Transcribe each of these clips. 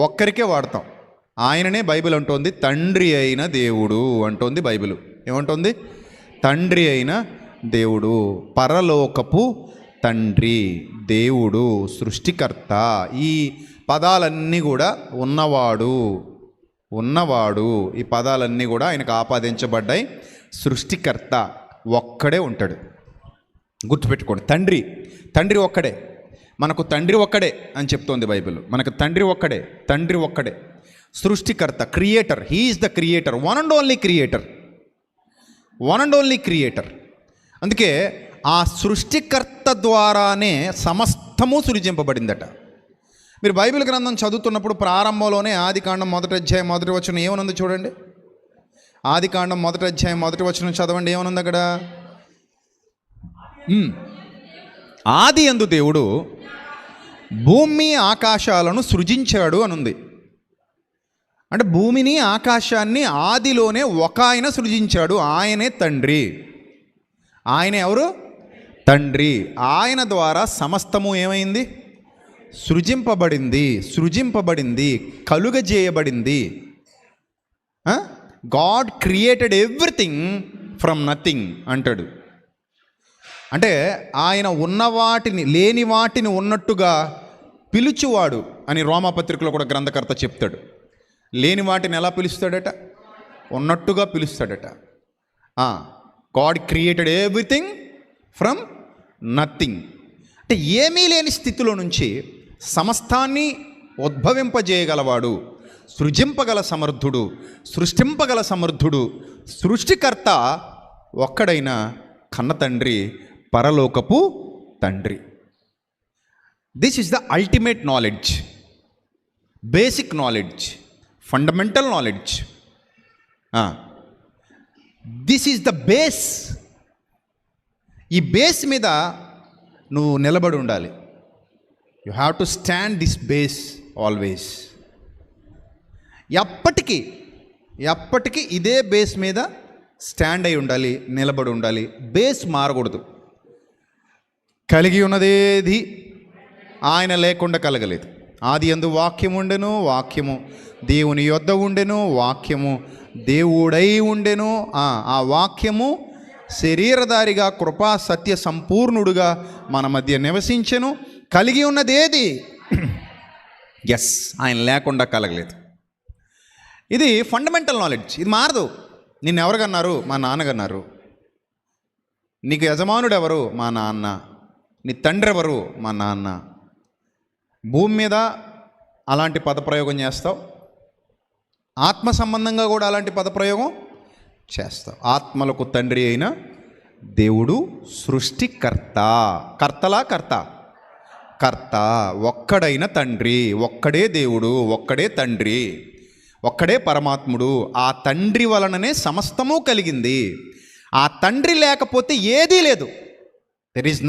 ఒక్కరికే వాడతాం. ఆయననే బైబిల్ అంటోంది తండ్రి అయిన దేవుడు అంటోంది బైబిల్. ఏమంటోంది? తండ్రి అయిన దేవుడు, పరలోకపు తండ్రి, దేవుడు, సృష్టికర్త. ఈ పదాలన్నీ కూడా ఉన్నవాడు ఈ పదాలన్నీ కూడా ఆయనకు ఆపాదించబడ్డాయి. సృష్టికర్త ఒక్కడే ఉంటాడు. గుర్తుపెట్టుకోండి, తండ్రి ఒక్కడే. మనకు తండ్రి ఒక్కడే అని చెప్తోంది బైబిల్. మనకు తండ్రి ఒక్కడే. సృష్టికర్త, creator. He is the creator, one and only creator. అందుకే ఆ సృష్టికర్త ద్వారానే సమస్తము సృజింపబడిందట. మీరు బైబిల్ గ్రంథం చదువుతున్నప్పుడు ప్రారంభంలోనే ఆదికాండం 1వ అధ్యాయం 1వ వచనం ఏమనుంది చూడండి. ఆదికాండం 1వ అధ్యాయం 1వ వచనం చదవండి. ఏమనుంది అక్కడ? ఆది యందు దేవుడు భూమి ఆకాశాలను సృజించాడు అనుంది. అంటే భూమిని ఆకాశాన్ని ఆదిలోనే ఒక ఆయన సృజించాడు. ఆయనే తండ్రి. ఆయన ఎవరు? తండ్రి. ఆయన ద్వారా సమస్తము ఏమైంది? సృజింపబడింది, కలుగజేయబడింది. God created everything from nothing అంటాడు. అంటే ఆయన ఉన్న వాటిని లేని వాటిని ఉన్నట్టుగా పిలుచువాడు అని రోమాపత్రికలో కూడా గ్రంథకర్త చెప్తాడు. లేని వాటిని ఎలా పిలుస్తాడట? ఉన్నట్టుగా పిలుస్తాడట. God created everything from nothing. అంటే ఏమీ లేని స్థితిలో నుంచి సమస్తాన్ని ఉద్భవింపజేయగలవాడు, సృజింపగల సమర్థుడు, సృష్టికర్త ఒక్కడైన కన్న తండ్రి, పరలోకపు తండ్రి. This is the ultimate knowledge, basic knowledge, fundamental knowledge. This is the base. ఈ బేస్ మీద నువ్వు నిలబడి ఉండాలి. You have to stand this base always. ఎప్పటికీ ఇదే బేస్ మీద స్టాండ్ అయి ఉండాలి, నిలబడి ఉండాలి. బేస్ మారకూడదు. కలిగి ఉన్నదేది ఆయన లేకుండా కలగలేదు. ఆది యందు వాక్యం ఉండెను, వాక్యము దేవుని యొద్ద ఉండెను, వాక్యము దేవుడై ఉండెను. ఆ వాక్యము శరీరధారిగా కృపా సత్య సంపూర్ణుడుగా మన మధ్య నివసించెను. కలిగి ఉన్నదేది ఆయన లేకుండా కలగలేదు. ఇది ఫండమెంటల్ నాలెడ్జ్. ఇది మారదు. నిన్ను ఎవరికన్నారు? మా నాన్నగన్నారు. నీకు యజమానుడు ఎవరు? మా నాన్న. నీ తండ్రి ఎవరు? మా నాన్న. భూమి మీద అలాంటి పదప్రయోగం చేస్తావు, ఆత్మ సంబంధంగా కూడా అలాంటి పదప్రయోగం చేస్తావు. ఆత్మలకు తండ్రి అయిన దేవుడు సృష్టికర్త. కర్త ఒక్కడైన తండ్రి, ఒక్కడే దేవుడు, ఒక్కడే తండ్రి, ఒక్కడే పరమాత్ముడు. ఆ తండ్రి వలననే సమస్తము కలిగింది. ఆ తండ్రి లేకపోతే ఏదీ లేదు. There is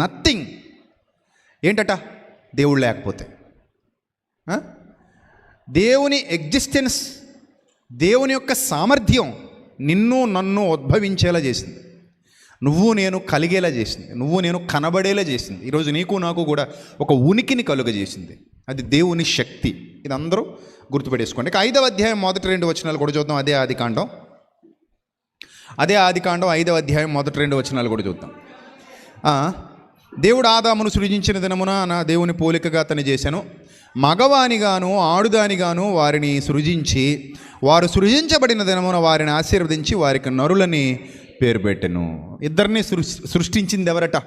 nothing. ఏంటట? దేవుడు లేకపోతే దేవుని ఎగ్జిస్టెన్స్, దేవుని యొక్క సామర్థ్యం నిన్ను నన్ను ఉద్భవించేలా చేసింది. నువ్వు నేను కలిగేలా చేసింది. నువ్వు నేను కనబడేలా చేసింది. ఈరోజు నీకు నాకు కూడా ఒక ఉనికిని కలుగజేసింది. అది దేవుని శక్తి. ఇది అందరూ గుర్తుపెట్టేసుకోండి. 5వ అధ్యాయం 1-2 వచనాలు కూడా చూద్దాం. అదే ఆదికాండం 5వ అధ్యాయం 1-2 వచనాలు కూడా చూద్దాం. దేవుడు ఆదామును సృజించిన దినమున నా దేవుని పోలికగా అతన్ని చేశాను, మగవానిగాను ఆడుదానిగాను వారిని సృజించి, వారు సృజించబడిన దినమున వారిని ఆశీర్వదించి వారికి నరులని పేరు పెట్టెను. ఇద్దరిని సృష్టించింది ఎవరట?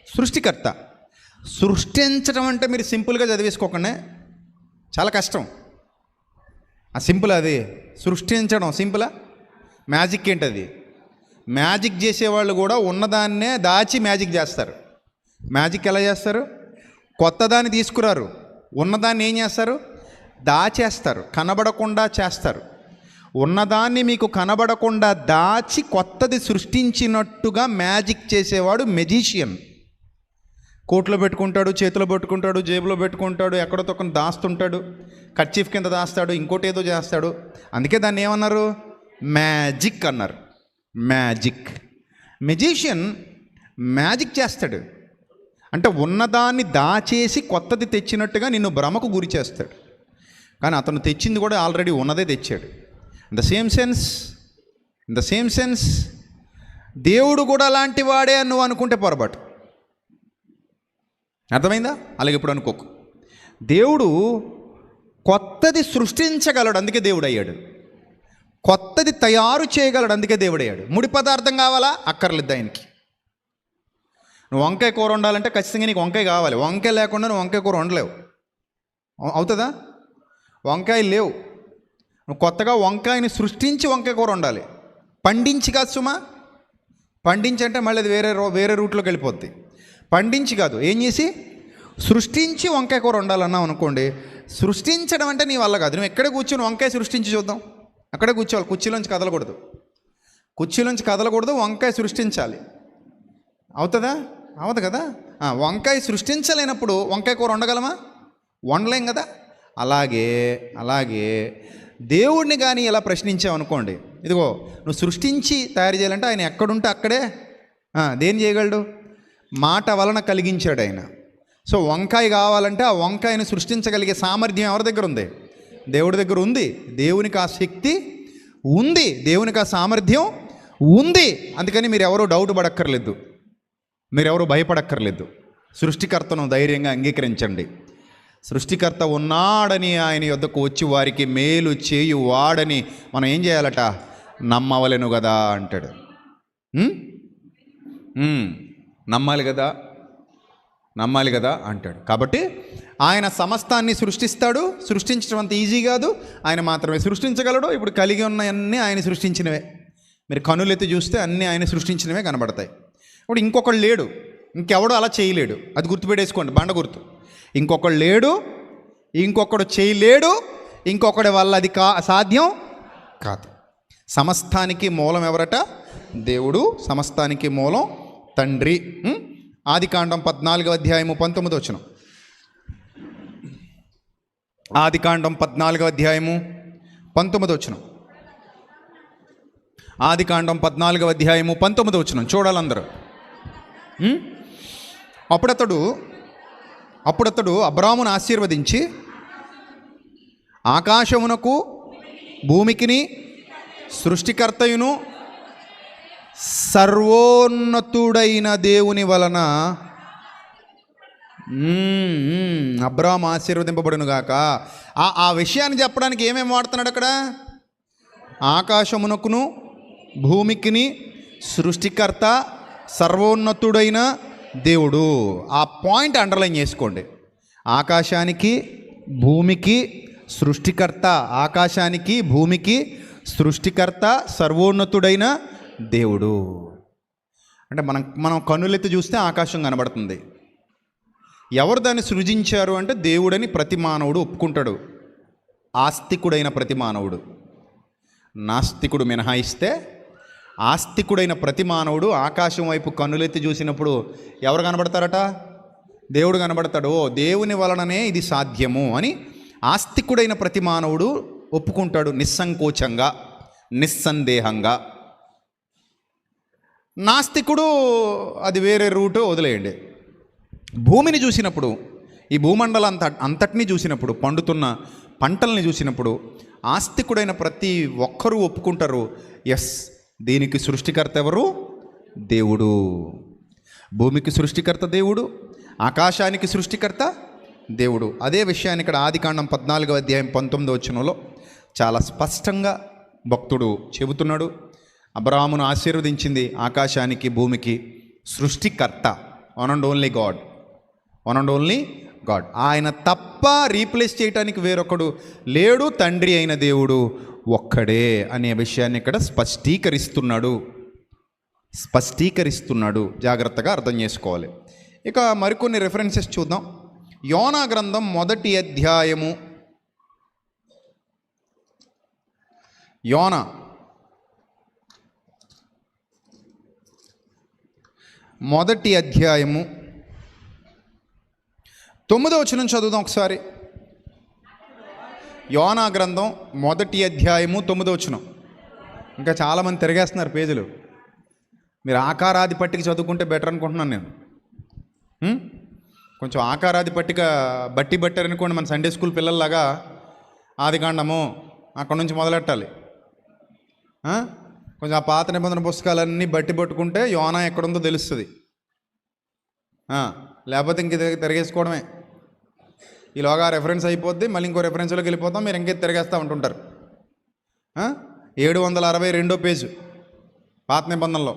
సృష్టికర్త. సృష్టించడం అంటే మీరు సింపుల్గా చదివేసుకోకుండా, చాలా కష్టం. సింపుల్ అది. సృష్టించడం సింపులా? మ్యాజిక్ ఏంటది? మ్యాజిక్ చేసేవాళ్ళు కూడా ఉన్నదాన్నే దాచి మ్యాజిక్ చేస్తారు. మ్యాజిక్ ఎలా చేస్తారు? కొత్తదాన్ని తీసుకురారు, ఉన్నదాన్ని ఏం చేస్తారు? దాచేస్తారు, కనబడకుండా చేస్తారు. ఉన్నదాన్ని మీకు కనబడకుండా దాచి కొత్తది సృష్టించినట్టుగా మ్యాజిక్ చేసేవాడు మెజిషియన్. కోట్లో పెట్టుకుంటాడు, చేతిలో పెట్టుకుంటాడు, జేబులో పెట్టుకుంటాడు, ఎక్కడో తొక్కని దాస్తుంటాడు, కర్చీఫ్ కింద దాస్తాడు, ఇంకోటి ఏదో చేస్తాడు. అందుకే దాన్ని ఏమన్నారు? మ్యాజిక్ అన్నారు. మెజిషియన్ మ్యాజిక్ చేస్తాడు. అంటే ఉన్నదాన్ని దాచేసి కొత్తది తెచ్చినట్టుగా నిన్ను భ్రమకు గురి చేస్తాడు. కానీ అతను తెచ్చింది కూడా ఆల్రెడీ ఉన్నదే తెచ్చాడు. ఇన్ ద సేమ్ సెన్స్ దేవుడు కూడా అలాంటి వాడే అని నువ్వు అనుకుంటే పొరపాటు. అర్థమైందా? అలాగే ఇప్పుడు అనుకోకు. దేవుడు కొత్తది సృష్టించగలడు, అందుకే దేవుడు అయ్యాడు. కొత్తది తయారు చేయగలడు, అందుకే దేవుడు అయ్యాడు. ముడి పదార్థం కావాలా? అక్కర్లేదు ఆయనకి. నువ్వు వంకాయ కూర వండాలంటే ఖచ్చితంగా నీకు వంకాయ కావాలి. వంకాయ లేకుండా నువ్వు వంకాయ కూర వండలేవు. అవుతుందా? వంకాయలు లేవు, నువ్వు కొత్తగా వంకాయని సృష్టించి వంకాయ కూర వండాలి. పండించి కాదు సుమా. పండించి అంటే మళ్ళీ అది వేరే రూట్లోకి వెళ్ళిపోద్ది. పండించి కాదు, ఏం చేసి సృష్టించి వంకాయ కూర వండాలన్నావు అనుకోండి. సృష్టించడం అంటే నీ వల్ల కాదు. నువ్వు ఎక్కడ కూర్చొని వంకాయ సృష్టించి చూద్దాం. అక్కడే కూర్చోవాలి. కుర్చీలోంచి కదలకూడదు. వంకాయ సృష్టించాలి. అవుతుందా? అవదు కదా. వంకాయ సృష్టించలేనప్పుడు వంకాయ కూర వండగలమా? వండలేం కదా. అలాగే దేవుడిని కానీ ఇలా ప్రశ్నించావు అనుకోండి, ఇదిగో నువ్వు సృష్టించి తయారు చేయాలంటే ఆయన ఎక్కడుంటే అక్కడే దేని చేయగలడు? మాట వలన కలిగించాడు ఆయన. సో వంకాయ కావాలంటే ఆ వంకాయను సృష్టించగలిగే సామర్థ్యం ఎవరి దగ్గర ఉంది? దేవుడి దగ్గర ఉంది. దేవునికి ఆ శక్తి ఉంది, దేవునికి ఆ సామర్థ్యం ఉంది. అందుకని మీరు ఎవరూ డౌట్ పడక్కర్లేదు, మీరెవరూ భయపడక్కర్లేదు. సృష్టికర్తను ధైర్యంగా అంగీకరించండి. సృష్టికర్త ఉన్నాడని ఆయన యొద్దకు వచ్చి వారికి మేలు చేయు వాడని మనం ఏం చేయాలట? నమ్మవలెను కదా అంటాడు. నమ్మాలి కదా అంటాడు. కాబట్టి ఆయన సమస్తాన్ని సృష్టిస్తాడు. సృష్టించడం అంత ఈజీ కాదు, ఆయన మాత్రమే సృష్టించగలడు. ఇప్పుడు కలిగి ఉన్నవన్నీ ఆయన సృష్టించినవే. మీరు కనులెత్తి చూస్తే అన్నీ ఆయన సృష్టించినవే కనబడతాయి. ఇప్పుడు ఇంకొకడు లేడు, ఇంకెవడు అలా చేయలేడు. అది గుర్తుపెట్టేసుకోండి, బండ గుర్తు. ఇంకొకడు లేడు, ఇంకొకడు చేయలేడు, ఇంకొకడి వల్ల అది సాధ్యం కాదు. సమస్తానికి మూలం ఎవరట? దేవుడు. సమస్తానికి మూలం తండ్రి. ఆదికాండం 14వ అధ్యాయము 19వ వచనం. ఆదికాండం 14వ అధ్యాయము 19వ వచనం. ఆదికాండం 14వ అధ్యాయము 19వ వచనం చూడాలందరూ. అప్పుడతడు అబ్రామును ఆశీర్వదించి ఆకాశమునకు భూమికిని సృష్టికర్తయును సర్వోన్నతుడైన దేవుని వలన అబ్రాము ఆశీర్వదింపబడును గాక. ఆ విషయాన్ని చెప్పడానికి ఏమేమి వాడుతున్నాడు అక్కడ? ఆకాశమునకును భూమికిని సృష్టికర్త సర్వోన్నతుడైన దేవుడు. ఆ పాయింట్ అండర్లైన్ చేసుకోండి. ఆకాశానికి భూమికి సృష్టికర్త, ఆకాశానికి భూమికి సృష్టికర్త సర్వోన్నతుడైన దేవుడు. అంటే మనం కన్నులెత్తి చూస్తే ఆకాశం కనబడుతుంది. ఎవరు దాన్ని సృజించారు అంటే దేవుడని ప్రతి మానవుడు ఒప్పుకుంటాడు. ఆస్తికుడైన ప్రతి మానవుడు, నాస్తికుడు మినహాయిస్తే ఆస్తికుడైన ప్రతి మానవుడు ఆకాశం వైపు కన్నులెత్తి చూసినప్పుడు ఎవరు కనబడతారట? దేవుడు కనబడతాడు. ఓ దేవుని వలననే ఇది సాధ్యము అని ఆస్తికుడైన ప్రతి మానవుడు ఒప్పుకుంటాడు, నిస్సంకోచంగా, నిస్సందేహంగా. నాస్తికుడు అది వేరే రూటు, వదిలేయండి. భూమిని చూసినప్పుడు, ఈ భూమండలం అంతటినీ చూసినప్పుడు, పండుతున్న పంటల్ని చూసినప్పుడు ఆస్తికుడైన ప్రతి ఒక్కరూ ఒప్పుకుంటారు, ఎస్ దీనికి సృష్టికర్త ఎవరు? దేవుడు. భూమికి సృష్టికర్త దేవుడు, ఆకాశానికి సృష్టికర్త దేవుడు. అదే విషయాన్ని ఇక్కడ ఆదికాండం 14వ అధ్యాయం 19వ వచనంలో చాలా స్పష్టంగా భక్తుడు చెబుతున్నాడు. అబ్రాహామును ఆశీర్వదించింది ఆకాశానికి భూమికి సృష్టికర్త, వన్ అండ్ ఓన్లీ గాడ్. ఆయన తప్ప రీప్లేస్ చేయడానికి వేరొకడు లేడు. తండ్రి అయిన దేవుడు ఒక్కడే అనే విషయాన్ని ఇక్కడ స్పష్టీకరిస్తున్నాడు. జాగ్రత్తగా అర్థం చేసుకోవాలి. ఇక మరికొన్ని రెఫరెన్సెస్ చూద్దాం. యోనా గ్రంథం 1వ అధ్యాయము, యోనా 1వ అధ్యాయము 9వ వచనం చదువుదాం ఒకసారి. యోనా గ్రంథం 1వ అధ్యాయము 9వ వచనం. ఇంకా చాలామంది తిరిగేస్తున్నారు పేజీలు. మీరు ఆకారాది పట్టికి చదువుకుంటే బెటర్ అనుకుంటున్నాను నేను. కొంచెం ఆకారాది పట్టిక బట్టి పట్టారనుకోండి మన సండే స్కూల్ పిల్లల్లాగా ఆదికాండము అక్కడ నుంచి మొదలెట్టాలి. కొంచెం ఆ పాత నిబంధన పుస్తకాలన్నీ బట్టి పట్టుకుంటే యోనా ఎక్కడుందో తెలుస్తుంది. లేకపోతే ఇంక తిరిగేసుకోవడమే. ఈలోగా రెఫరెన్స్ అయిపోద్ది, మళ్ళీ ఇంకో రెఫరెన్స్లోకి వెళ్ళిపోతాం, మీరు ఇంకే తిరిగేస్తూ ఉంటుంటారు. 762 పేజు పాత నిబంధనలో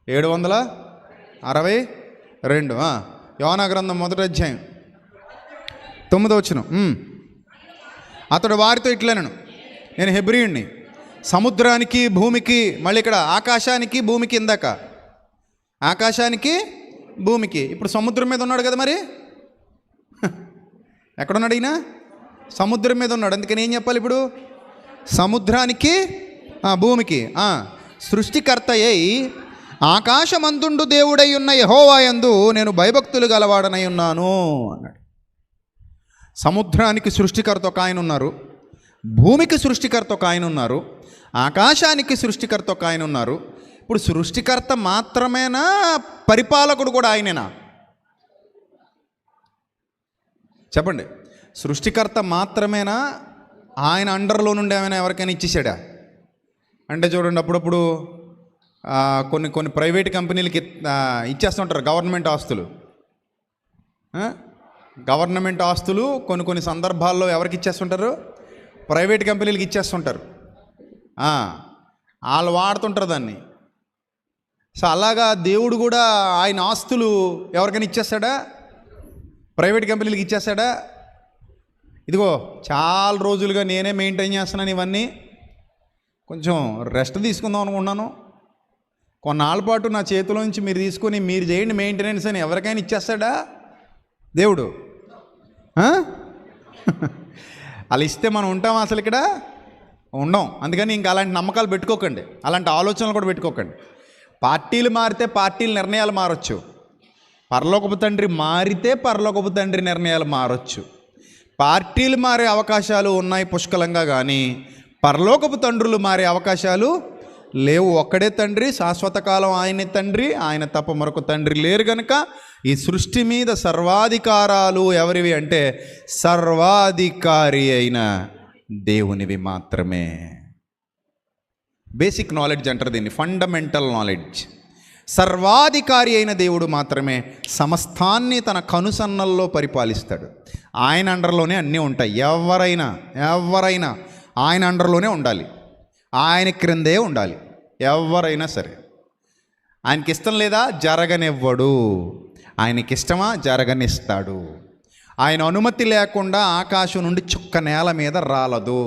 762. యోనా గ్రంథం 1వ అధ్యాయం 9వ వచనం. అతడు వారితో ఇట్లనెను, నేను హెబ్రీయుణ్ణి, సముద్రానికి భూమికి, మళ్ళీ ఇక్కడ ఆకాశానికి భూమికి, ఇందాక ఆకాశానికి భూమికి, ఇప్పుడు సముద్రం మీద ఉన్నాడు కదా, మరి ఎక్కడున్నాడు ఈయన? సముద్రం మీద ఉన్నాడు. అందుకని ఏం చెప్పాలి ఇప్పుడు? సముద్రానికి భూమికి సృష్టికర్త అయి ఆకాశమందుండు దేవుడై ఉన్న యెహోవా యందు నేను భయభక్తులు గలవాడనై ఉన్నాను అన్నాడు. సముద్రానికి సృష్టికర్త ఒక ఆయన ఉన్నారు, భూమికి సృష్టికర్త ఒక ఆయన ఉన్నారు, ఆకాశానికి సృష్టికర్త ఒక ఆయన ఉన్నారు. ఇప్పుడు సృష్టికర్త మాత్రమేనా, పరిపాలకుడు కూడా ఆయనేనా? చెప్పండి. సృష్టికర్త మాత్రమేనా, ఆయన అండర్లో నుండి ఏమైనా ఎవరికైనా ఇచ్చేసాడా? అంటే చూడండి, అప్పుడప్పుడు కొన్ని ప్రైవేట్ కంపెనీలకి ఇచ్చేస్తుంటారు గవర్నమెంట్ ఆస్తులు. గవర్నమెంట్ ఆస్తులు కొన్ని సందర్భాల్లో ఎవరికి ఇచ్చేస్తుంటారు? ప్రైవేట్ కంపెనీలకి ఇచ్చేస్తుంటారు. వాళ్ళు వాడుతుంటారు దాన్ని. సో అలాగా దేవుడు కూడా ఆయన ఆస్తులు ఎవరికైనా ఇచ్చేస్తాడా? ప్రైవేట్ కంపెనీలకి ఇచ్చేస్తాడా? ఇదిగో చాలా రోజులుగా నేనే మెయింటైన్ చేస్తున్నాను, ఇవన్నీ కొంచెం రెస్ట్ తీసుకుందాం అనుకున్నాను, కొన్నాళ్ళ పాటు నా చేతిలో నుంచి మీరు తీసుకొని మీరు చేయండి మెయింటెనెన్స్ అని ఎవరికైనా ఇచ్చేస్తాడా దేవుడు? అలా ఇస్తే మనం ఉంటాం అసలు? ఇక్కడ ఉండం. అందుకని ఇంకా అలాంటి నమ్మకాలు పెట్టుకోకండి, అలాంటి ఆలోచనలు కూడా పెట్టుకోకండి. పార్టీలు మారితే పార్టీల నిర్ణయాలు మారచ్చు, పరలోకపు తండ్రి మారితే పరలోకపు తండ్రి నిర్ణయాలు మారచ్చు. పార్టీలు మారే అవకాశాలు ఉన్నాయి పుష్కలంగా, కానీ పరలోకపు తండ్రులు మారే అవకాశాలు లేవు. ఒక్కడే తండ్రి, శాశ్వత కాలం ఆయనే తండ్రి, ఆయన తప్ప మరొక తండ్రి లేరు. కనుక ఈ సృష్టి మీద సర్వాధికారాలు ఎవరివి అంటే సర్వాధికారి అయిన దేవునివి మాత్రమే. బేసిక్ నాలెడ్జ్ అంటారు దీన్ని, ఫండమెంటల్ నాలెడ్జ్. సర్వాధికారి అయిన దేవుడు మాత్రమే సమస్తాన్ని తన కనుసన్నల్లో పరిపాలిస్తాడు. ఆయన అండర్లోనే అన్నీ ఉంటాయి. ఎవరైనా ఆయన అండర్లోనే ఉండాలి, ఆయన క్రిందే ఉండాలి. ఎవరైనా సరే ఆయనకి ఇష్టం లేదా జరగనివ్వడు, ఆయనకి ఇష్టమా జరగనిస్తాడు. ఆయన అనుమతి లేకుండా ఆకాశం నుండి చుక్క నేల మీద రాలదు,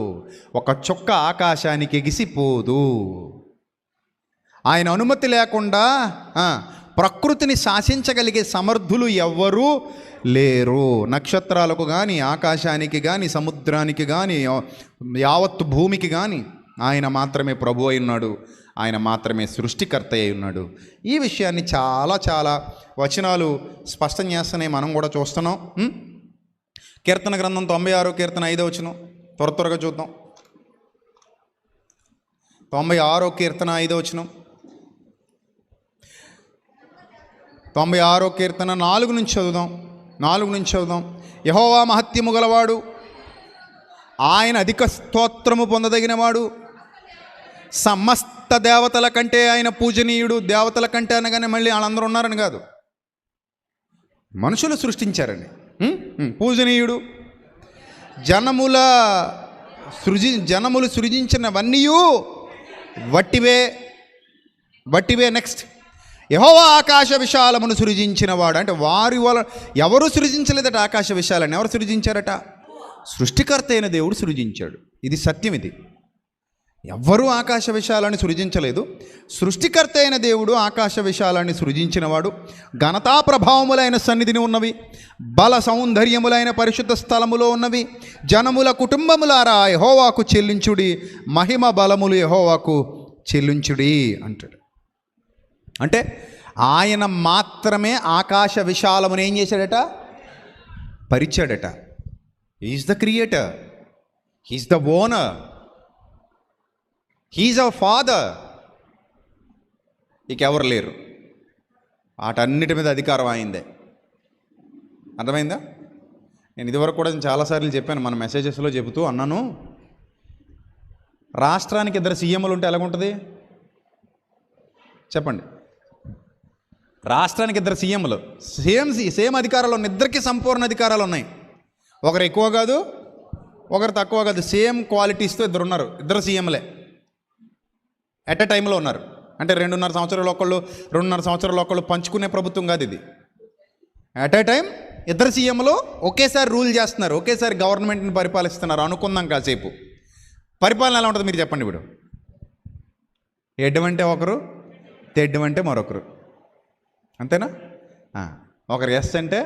ఒక చుక్క ఆకాశానికి ఎగిసిపోదు. ఆయన అనుమతి లేకుండా ప్రకృతిని శాసించగలిగే సమర్థులు ఎవ్వరూ లేరు. నక్షత్రాలకు కానీ, ఆకాశానికి కానీ, సముద్రానికి కానీ, యావత్తు భూమికి కానీ ఆయన మాత్రమే ప్రభు అయి ఉన్నాడు, ఆయన మాత్రమే సృష్టికర్త అయి ఉన్నాడు. ఈ విషయాన్ని చాలా వచనాలు స్పష్టం చేస్తున్నాయి, మనం కూడా చూస్తున్నాం. కీర్తన గ్రంథం 96 కీర్తన 5వ వచనం త్వరగా చూద్దాం. 96 కీర్తన 5వ వచనం, 96 కీర్తన 4 నుంచి చదువుదాం. యెహోవా మహత్యము గలవాడు, ఆయన అధిక స్తోత్రము పొందదగినవాడు, సమస్త దేవతల కంటే ఆయన పూజనీయుడు. దేవతల కంటే అనగానే మళ్ళీ వాళ్ళందరూ ఉన్నారని కాదు, మనుషులు సృష్టించారండి. పూజనీయుడు. జనములు సృజించినవన్నీ వట్టివే. నెక్స్ట్, యెహోవా ఆకాశ విశాలమును సృజించినవాడు. అంటే వారి వల్ల ఎవరు సృజించలేదట ఆకాశ విశాలని. ఎవరు సృజించారట? సృష్టికర్త అయిన దేవుడు సృజించాడు. ఇది సత్యం. ఇది ఎవ్వరూ ఆకాశ విశాలాన్ని సృజించలేదు, సృష్టికర్త అయిన దేవుడు ఆకాశ విశాలాన్ని సృజించినవాడు. ఘనతా ప్రభావములైన సన్నిధిని ఉన్నవి, బల సౌందర్యములైన పరిశుద్ధ స్థలములో ఉన్నవి. జనముల కుటుంబములారా యెహోవాకు చెల్లించుడి, మహిమ బలములు యెహోవాకు చెల్లించుడి అంటాడు. అంటే ఆయన మాత్రమే ఆకాశ విశాలమును ఏం చేశాడట? పరిచాడట. He is the creator, he is the owner, he is our father. ఇక ఎవరు లేరు, వాటన్నిటి మీద అధికారం అయిందే. అర్థమైందా? నేను ఇదివరకు కూడా చాలాసార్లు చెప్పాను, మన మెసేజెస్లో చెబుతూ అన్నాను, రాష్ట్రానికి 2 సీఎంలు ఉంటే ఎలాగుంటుంది చెప్పండి? రాష్ట్రానికి 2 సీఎంలు సేమ్ అధికారాలు ఉన్నాయి, ఇద్దరికి సంపూర్ణ అధికారాలు ఉన్నాయి. ఒకరు ఎక్కువ కాదు, ఒకరు తక్కువ కాదు, సేమ్ క్వాలిటీస్తో 2 ఉన్నారు. 2 సీఎంలే ఎట్ ఎ టైంలో ఉన్నారు. అంటే 2.5 సంవత్సరాలు ఒకళ్ళు, 2.5 సంవత్సరాలు ఒకళ్ళు పంచుకునే ప్రభుత్వం కాదు ఇది. ఎట్ ఏ టైం 2 సీఎంలు ఒకేసారి రూల్ చేస్తున్నారు, ఒకేసారి గవర్నమెంట్ని పరిపాలిస్తున్నారు అనుకుందాం. కాసేపు పరిపాలన ఎలా ఉంటుంది మీరు చెప్పండి. ఇప్పుడు ఎడ్డమంటే ఒకరు, తెడ్డమంటే మరొకరు, అంతేనా? ఒకరు ఎస్ అంటే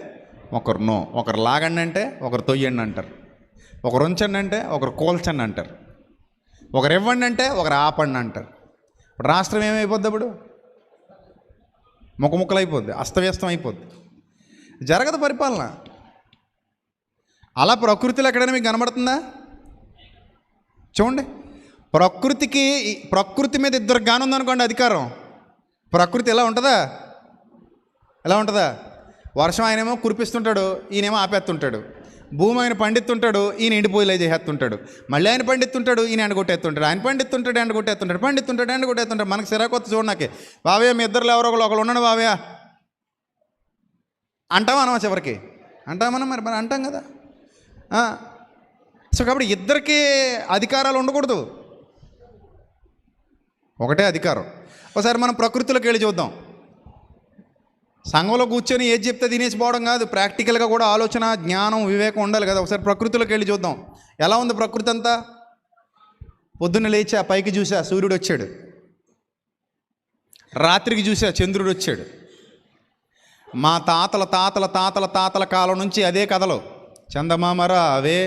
ఒకరు నో, ఒకరు లాగండి అంటే ఒకరు తొయ్యండి అంటారు, ఒకరు ఉంచండి అంటే ఒకరు కోల్చండి అంటారు, ఒకరు ఇవ్వండి అంటే ఒకరు ఆపండి అంటారు. ఇప్పుడు రాష్ట్రం ఏమైపోద్ది? అప్పుడు ముక్కముక్కలు అయిపోద్ది, అస్తవ్యస్తం అయిపోద్ది, జరగదు పరిపాలన. అలా ప్రకృతిలో ఎక్కడైనా మీకు కనబడుతుందా? చూడండి, ప్రకృతి మీద 2 గానుందనుకోండి అధికారం, ప్రకృతి ఎలా ఉంటుందా? ఎలా ఉంటుందా? వర్షం ఆయనేమో కురిపిస్తుంటాడు, ఈయనేమో ఆపేస్తుంటాడు. భూమి ఆయన పండిస్తుంటాడు, ఈయన ఎండిపోయిలే చేసేస్తుంటాడు. మళ్ళీ ఆయన పండిస్తుంటాడు, ఈయన ఎండగొట్టేస్తుంటాడు. ఆయన పండిస్తుంటాడు, ఎండగొట్టేస్తుంటాడు. మనకు సిరాకొత్త చూడు. నాకే బావయ్య మీ ఇద్దరు ఎవరో ఒకరు ఉన్నాడు బావయ్య అంటాం అనమా? చివరికి అంటామన్నా? మరి అంటాం కదా. సో కాబట్టి 2కి అధికారాలు ఉండకూడదు, ఒకటే అధికారం. ఒకసారి మనం ప్రకృతిలోకి వెళ్ళి చూద్దాం. సంఘంలో కూర్చొని ఏది చెప్తే తినేసిపోవడం కాదు, ప్రాక్టికల్గా కూడా ఆలోచన, జ్ఞానం, వివేకం ఉండాలి కదా. ఒకసారి ప్రకృతిలోకి వెళ్ళి చూద్దాం. ఎలా ఉంది ప్రకృతి అంతా? పొద్దున్న లేచా, పైకి చూసా, సూర్యుడు వచ్చాడు. రాత్రికి చూసా, చంద్రుడు వచ్చాడు. మా తాతల కాలం నుంచి అదే కథలు. చందమామరా అవే,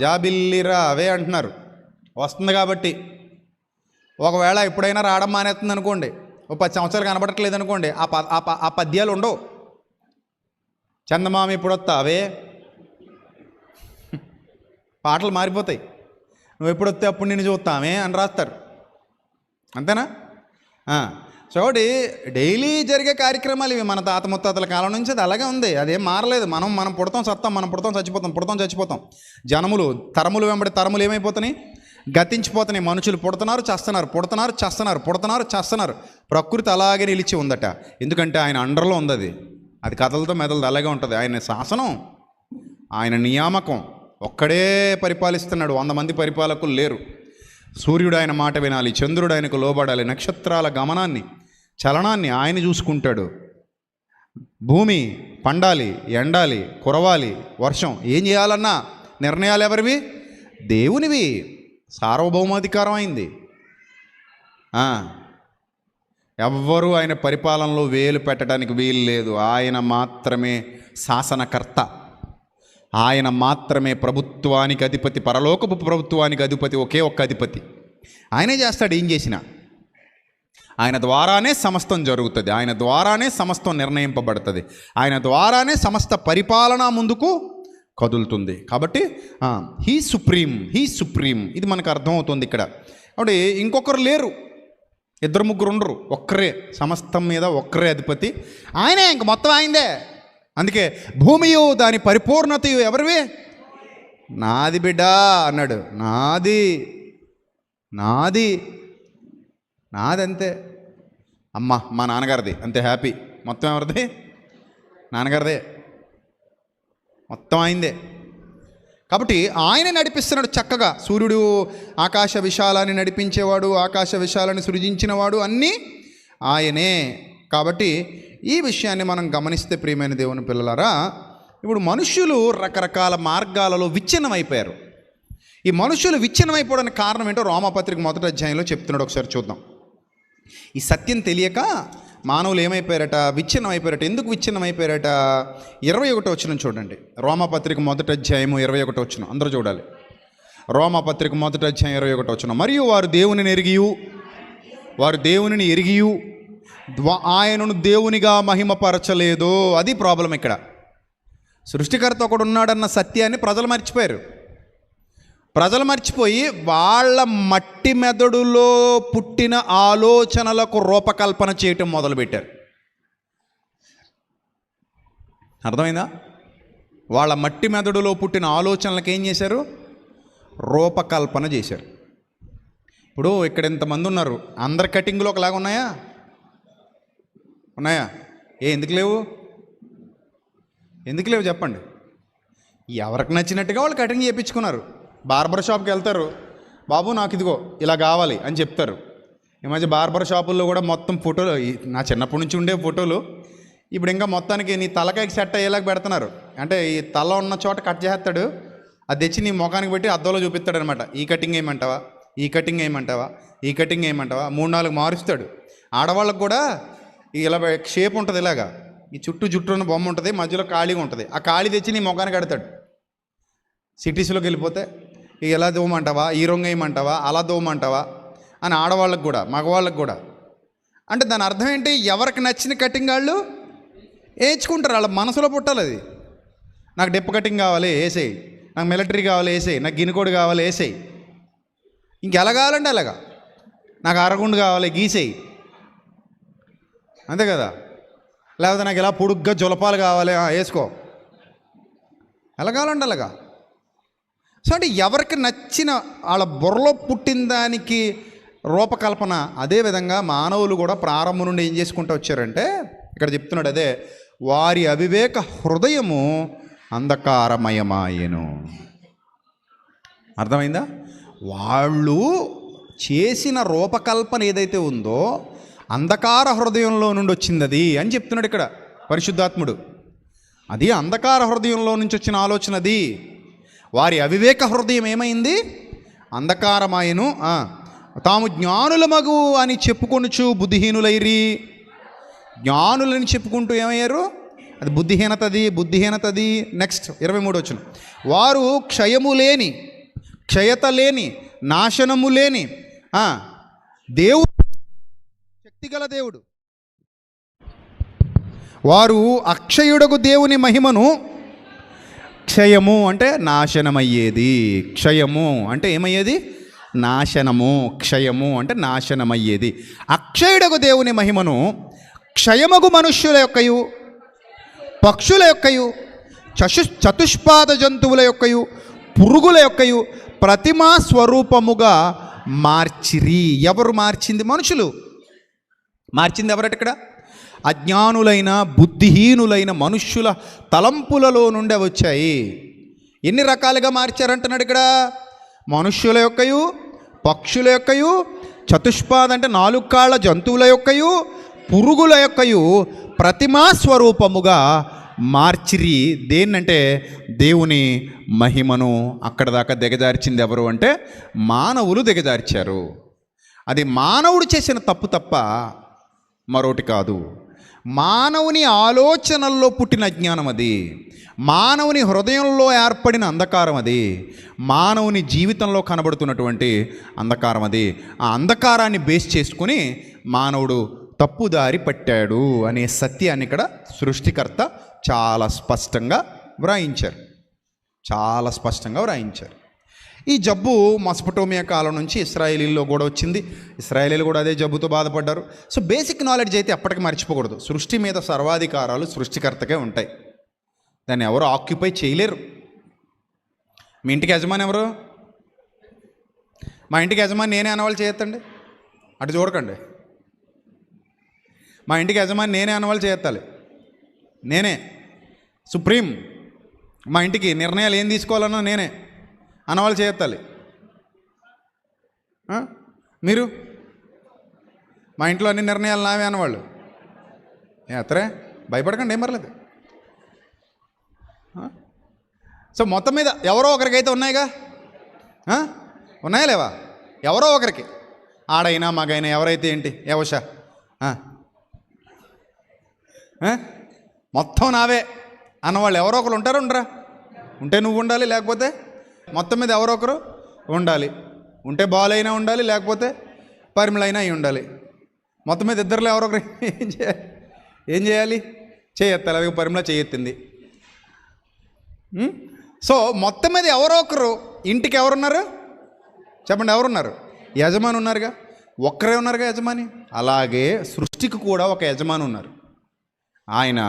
జాబిల్లిరా అవే అంటున్నారు. వస్తుంది కాబట్టి. ఒకవేళ ఎప్పుడైనా రావడం మానేస్తుంది అనుకోండి, 10 సంవత్సరాలు కనబడట్లేదు అనుకోండి, ఆ పద్యాలు ఉండవు. చందమామ ఎప్పుడు వస్తా అవే పాటలు మారిపోతాయి. నువ్వు ఎప్పుడు వస్తే అప్పుడు నిన్ను చూస్తామే అని రాస్తారు, అంతేనా? చూడండి, డైలీ జరిగే కార్యక్రమాలు ఇవి. మన తాత ముత్తాతల కాలం నుంచి అది అలాగే ఉంది, అదేం మారలేదు. మనం పుడతాం, సత్తాం, మనం పుడతాం, చచ్చిపోతాం. జనములు తరములు వెంబడి తరములు ఏమైపోతున్నాయి? గతించిపోతున్నాయి. మనుషులు పుడుతున్నారు, చేస్తున్నారు. ప్రకృతి అలాగే నిలిచి ఉందట. ఎందుకంటే ఆయన అండర్లో ఉంది. అది కథలతో మెదలదు, అలాగే ఉంటుంది. ఆయన శాసనం, ఆయన నియామకం, ఒక్కడే పరిపాలిస్తున్నాడు. 100 మంది పరిపాలకులు లేరు. సూర్యుడు ఆయన మాట వినాలి, చంద్రుడు ఆయనకు లోబడాలి, నక్షత్రాల గమనాన్ని, చలనాన్ని ఆయన చూసుకుంటాడు. భూమి పండాలి, ఎండాలి, కురవాలి, వర్షం ఏం చేయాలన్నా నిర్ణయాలు ఎవరివి? దేవునివి. సార్వభౌమాధికారం అయింది. ఎవ్వరూ ఆయన పరిపాలనలో వేలు పెట్టడానికి వీలు లేదు. ఆయన మాత్రమే శాసనకర్త, ఆయన మాత్రమే ప్రభుత్వానికి అధిపతి, పరలోకపు ప్రభుత్వానికి అధిపతి, ఒకే ఒక్క అధిపతి. ఆయనే చేస్తాడు ఏం చేసినా. ఆయన ద్వారానే సమస్తం జరుగుతుంది, ఆయన ద్వారానే సమస్తం నిర్ణయింపబడుతుంది, ఆయన ద్వారానే సమస్త పరిపాలన ముందుకు కదులుతుంది. కాబట్టి హీ సుప్రీం, ఇది మనకు అర్థమవుతుంది ఇక్కడ. కాబట్టి ఇంకొకరు లేరు, 2 ముగ్గురు ఉండరు, ఒక్కరే సమస్తం మీద, ఒక్కరే అధిపతి. ఆయనే, ఇంక మొత్తం ఆయనదే. అందుకే భూమియు దాని పరిపూర్ణతయు ఎవరివి? నాది బిడ్డ అన్నాడు. నాది అంతే. మా నాన్నగారిది, అంతే హ్యాపీ. మొత్తం ఎవరిది? నాన్నగారిదే, మొత్తం ఆయనదే. కాబట్టి ఆయన నడిపిస్తున్నాడు చక్కగా. సూర్యుడు ఆకాశ విశాలాన్ని నడిపించేవాడు, ఆకాశ విశాలాన్ని సృజించినవాడు, అన్నీ ఆయనే. కాబట్టి ఈ విషయాన్ని మనం గమనిస్తే ప్రియమైన దేవుని పిల్లలారా, ఇప్పుడు మనుషులు రకరకాల మార్గాలలో విచ్ఛిన్నమైపోయారు. ఈ మనుషులు విచ్ఛిన్నమైపోవడానికి కారణం ఏంటో రోమాపత్రిక 1వ అధ్యాయంలో చెప్తున్నాడు. ఒకసారి చూద్దాం. ఈ సత్యం తెలియక మానవులు ఏమైపోయారట? విచ్ఛిన్నమైపోయారట. ఎందుకు విచ్ఛిన్నమైపోయారట? 21వ వచనం చూడండి. రోమాపత్రిక 1వ అధ్యాయము 21వ వచనం అందరూ చూడాలి. రోమాపత్రిక 1వ అధ్యాయం 21వ వచనం. మరియు వారు దేవునిని ఎరిగియు ఆయనను దేవునిగా మహిమపరచలేదు. అది ప్రాబ్లం ఇక్కడ. సృష్టికర్త ఒకడు ఉన్నాడన్న సత్యాన్ని ప్రజలు మర్చిపోయారు. ప్రజలు మర్చిపోయి వాళ్ళ మట్టి మెదడులో పుట్టిన ఆలోచనలకు రూపకల్పన చేయటం మొదలుపెట్టారు. అర్థమైందా? వాళ్ళ మట్టి మెదడులో పుట్టిన ఆలోచనలకు ఏం చేశారు? రూపకల్పన చేశారు. ఇప్పుడు ఇక్కడ ఇంతమంది ఉన్నారు, అందరి కటింగ్లు ఒకలాగా ఉన్నాయా? ఉన్నాయా? ఎందుకు లేవు? ఎందుకు లేవు చెప్పండి. ఎవరికి నచ్చినట్టుగా వాళ్ళు కటింగ్ చేయించుకున్నారు. బార్బర్ షాప్కి వెళ్తారు, బాబు నాకు ఇదిగో ఇలా కావాలి అని చెప్తారు. ఈ మధ్య బార్బర్ షాపుల్లో కూడా మొత్తం ఫోటోలు, నా చిన్నప్పటి నుంచి ఉండే ఫోటోలు ఇప్పుడు ఇంకా మొత్తానికి నీ తలకాయకి సెట్ అయ్యేలాగా పెడుతున్నారు. అంటే ఈ తల ఉన్న చోట కట్ చేస్తాడు, అది తెచ్చి నీ ముఖానికి పెట్టి అద్దంలో చూపిస్తాడు అనమాట. ఈ కటింగ్ వేయమంటావా, ఈ కటింగ్ వేయమంటావా, ఈ కటింగ్ వేయమంటావా, 3-4 మారుస్తాడు. ఆడవాళ్ళకు కూడా ఇలా షేప్ ఉంటుంది, ఇలాగా ఈ జుట్టు ఉన్న బొమ్మ ఉంటుంది, మధ్యలో ఖాళీగా ఉంటుంది. ఆ ఖాళీ తెచ్చి నీ ముఖానికి కడతాడు. సిటీస్లోకి వెళ్ళిపోతే ఇలా దోమంటావా, ఈ రంగు వేయమంటావా, అలా దోమంటావా అని ఆడవాళ్ళకు కూడా మగవాళ్ళకు కూడా. అంటే దాని అర్థం ఏంటి? ఎవరికి నచ్చిన కటింగ్ వాళ్ళు వేయించుకుంటారు. వాళ్ళ మనసులో పుట్టాలి అది. నాకు డెప్ కటింగ్ కావాలి వేసేయి, నాకు మిలిటరీ కావాలి వేసేయి, నాకు గిన్నెకోడి కావాలి వేసేయి, ఇంకెలా కావాలంటే అలాగా, నాకు అరగుండు కావాలి గీసేయి, అంతే కదా. లేకపోతే నాకు ఇలా పొడుగ్గా జొలపాలు కావాలి వేసుకో, ఎలా కావాలంటే అలాగా. సో అంటే ఎవరికి నచ్చిన వాళ్ళ బుర్రలో పుట్టిన దానికి రూపకల్పన. అదేవిధంగా మానవులు కూడా ప్రారంభం నుండి ఏం చేసుకుంటూ వచ్చారంటే, ఇక్కడ చెప్తున్నాడు అదే, వారి అవివేక హృదయము అంధకారమయమాయెను. అర్థమైందా? వాళ్ళు చేసిన రూపకల్పన ఏదైతే ఉందో అంధకార హృదయంలో నుండి వచ్చింది అది అని చెప్తున్నాడు ఇక్కడ పరిశుద్ధాత్ముడు. అది అంధకార హృదయంలో నుంచి వచ్చిన ఆలోచన అది. వారి అవివేక హృదయం ఏమైంది? అంధకారమాయను. తాము జ్ఞానులమగు అని చెప్పుకొనుచు బుద్ధిహీనులైరి. జ్ఞానులని చెప్పుకుంటూ ఏమయ్యారు? అది బుద్ధిహీనతది. నెక్స్ట్ 23 వచనం. వారు క్షయత లేని నాశనము లేని దేవుడు, శక్తిగల దేవుడు, వారు అక్షయుడగు దేవుని మహిమను, క్షయము అంటే నాశనమయ్యేది, క్షయము అంటే ఏమయ్యేది? నాశనము, క్షయము అంటే నాశనమయ్యేది. అక్షయుడగు దేవుని మహిమను క్షయమగు మనుష్యుల యొక్కయు, పక్షుల యొక్కయు, చతుష్పాద జంతువుల యొక్కయు, పురుగుల యొక్కయు ప్రతిమా స్వరూపముగా మార్చిరి. ఎవరు మార్చింది? మనుషులు మార్చింది. ఎవరట ఇక్కడ? అజ్ఞానులైన బుద్ధిహీనులైన మనుష్యుల తలంపులలో నుండి వచ్చాయి. ఎన్ని రకాలుగా మార్చారంటున్నాడు ఇక్కడ? మనుష్యుల యొక్కయు, పక్షుల యొక్కయు, చతుష్పాద అంటే 4 కాళ్ళ జంతువుల యొక్కయు, పురుగుల యొక్కయు ప్రతిమా స్వరూపముగా మార్చిరి. దేన్నంటే దేవుని మహిమను. అక్కడ దాకా దిగజార్చింది ఎవరు అంటే మానవులు దిగజార్చారు. అది మానవుడు చేసిన తప్పు తప్ప మరోటి కాదు. మానవుని ఆలోచనల్లో పుట్టిన అజ్ఞానం అది, మానవుని హృదయంలో ఏర్పడిన అంధకారం అది, మానవుని జీవితంలో కనబడుతున్నటువంటి అంధకారం అది. ఆ అంధకారాన్ని బేస్ చేసుకుని మానవుడు తప్పుదారి పట్టాడు అనే సత్యాన్ని ఇక్కడ సృష్టికర్త చాలా స్పష్టంగా వ్రాయించారు. ఈ జబ్బు మెసొపొటేమియా కాలం నుంచి ఇశ్రాయేలీల్లో కూడా వచ్చింది. ఇశ్రాయేలీలు కూడా అదే జబ్బుతో బాధపడ్డారు. సో బేసిక్ నాలెడ్జ్ అయితే ఎప్పటికీ మర్చిపోకూడదు. సృష్టి మీద సర్వాధికారాలు సృష్టికర్తకే ఉంటాయి, దాన్ని ఎవరు ఆక్యుపై చేయలేరు. మీ ఇంటికి యజమాని ఎవరు? మా ఇంటికి యజమాని నేనే అన్నవాళ్ళు చేయొద్దండి, అటు చూడకండి. మా ఇంటికి యజమాని నేనే అన్నవాళ్ళు చేయెత్తాలి. నేనే సుప్రీం. మా ఇంటికి నిర్ణయాలు ఏం తీసుకోవాలన్నా నేనే అన్నవాళ్ళు చేయెత్తాలి. మీరు మా ఇంట్లో అన్ని నిర్ణయాలు నావే అన్నవాళ్ళు ఎత్తరే, భయపడకండి, ఏం పర్లేదు. సో మొత్తం మీద ఎవరో ఒకరికైతే ఉన్నాయిగా, ఉన్నాయా లేవా? ఎవరో ఒకరికి, ఆడైనా మగైనా ఎవరైతే ఏంటి యవశ మొత్తం నావే అన్నవాళ్ళు ఎవరో ఒకరు ఉంటారు. ఉండరా? ఉంటే నువ్వు ఉండాలి, లేకపోతే మొత్తం మీద ఎవరో ఒకరు ఉండాలి. ఉంటే బాలైనా ఉండాలి, లేకపోతే పరిమళైనా అయి ఉండాలి. మొత్తం మీద ఇద్దరులో ఎవరో ఒకరు ఏం చేయాలి? చేయెత్తాలి. అలాగే పరిమళ చేయెత్తింది. సో మొత్తం మీద ఎవరో ఒకరు ఇంటికి ఎవరున్నారు చెప్పండి? ఎవరున్నారు? యజమాని ఉన్నారుగా. ఒక్కరే ఉన్నారుగా యజమాని. అలాగే సృష్టికి కూడా ఒక యజమాని ఉన్నారు. ఆయన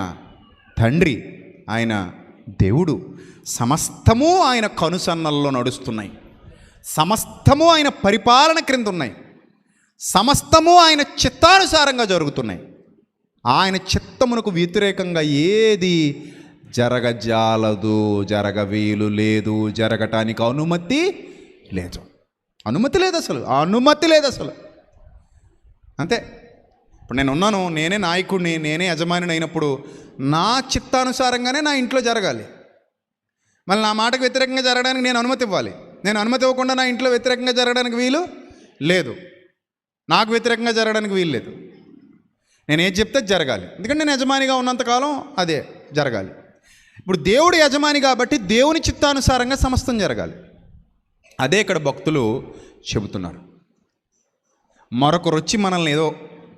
తండ్రి, ఆయన దేవుడు. సమస్తము ఆయన కనుసన్నల్లో నడుస్తున్నాయి. సమస్తము ఆయన పరిపాలన క్రింద ఉన్నాయి. సమస్తము ఆయన చిత్తానుసారంగా జరుగుతున్నాయి. ఆయన చిత్తమునకు వ్యతిరేకంగా ఏది జరగజాలదు, జరగవీలు లేదు, జరగటానికి అనుమతి లేదు. అనుమతి లేదు అసలు, అనుమతి లేదు అసలు. అంతే. ఇప్పుడు నేను ఉన్నాను, నేనే నాయకుడిని, నేనే యజమానిని అయినప్పుడు నా చిత్తానుసారంగానే నా ఇంట్లో జరగాలి. మళ్ళీ నా మాటకు వ్యతిరేకంగా జరగడానికి నేను అనుమతి ఇవ్వాలి. నేను అనుమతి ఇవ్వకుండా నా ఇంట్లో వ్యతిరేకంగా జరగడానికి వీలు లేదు. నాకు వ్యతిరేకంగా జరగడానికి వీలు లేదు. నేను ఏది చెప్తే జరగాలి, ఎందుకంటే నేను యజమానిగా ఉన్నంతకాలం అదే జరగాలి. ఇప్పుడు దేవుడు యజమాని కాబట్టి దేవుని చిత్తానుసారంగా సమస్తం జరగాలి. అదే ఇక్కడ భక్తులు చెబుతున్నారు. మరొకరు వచ్చి మనల్ని ఏదో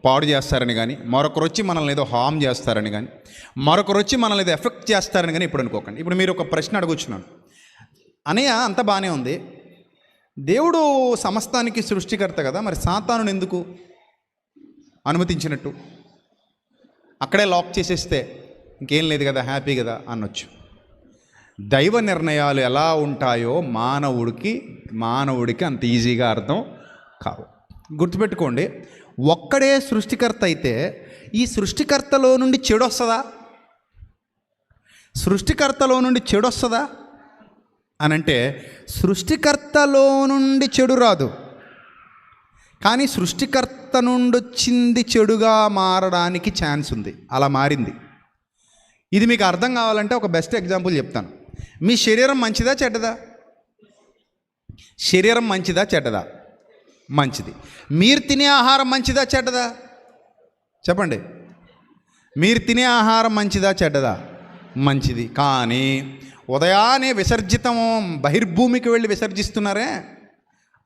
పాడు చేస్తారని కానీ, మరొకరు వచ్చి మనల్ని ఏదో హామ్ చేస్తారని కానీ, మరొకరు వచ్చి మనల్ని ఏదో ఎఫెక్ట్ చేస్తారని కానీ ఇప్పుడు అనుకోకండి. ఇప్పుడు మీరు ఒక ప్రశ్న అడుగుచున్నాను, అనయ్య అంతా బాగానే ఉంది, దేవుడు సమస్తానికి సృష్టికర్త కదా, మరి సాతానుని ఎందుకు అనుమతించినట్టు? అక్కడే లాక్ చేసేస్తే ఇంకేం లేదు కదా, హ్యాపీ కదా అనొచ్చు. దైవ నిర్ణయాలు ఎలా ఉంటాయో మానవుడికి అంత ఈజీగా అర్థం కావు. గుర్తుపెట్టుకోండి, ఒక్కడే సృష్టికర్త అయితే ఈ సృష్టికర్తలో నుండి చెడు వస్తుందా? సృష్టికర్తలో నుండి చెడు వస్తుందా అనంటే సృష్టికర్తలో నుండి చెడు రాదు, కానీ సృష్టికర్త నుండి వచ్చింది చెడుగా మారడానికి ఛాన్స్ ఉంది. అలా మారింది. ఇది మీకు అర్థం కావాలంటే ఒక బెస్ట్ ఎగ్జాంపుల్ చెప్తాను. మీ శరీరం మంచిదా చెడ్డదా? శరీరం మంచిదా చెడ్డదా? మంచిది. మీరు తినే ఆహారం మంచిదా చెడ్డదా? చెప్పండి. మీరు తినే ఆహారం మంచిదా చెడ్డదా? మంచిది. కానీ ఉదయాన్నే విసర్జితం బహిర్భూమికి వెళ్ళి విసర్జిస్తున్నారే,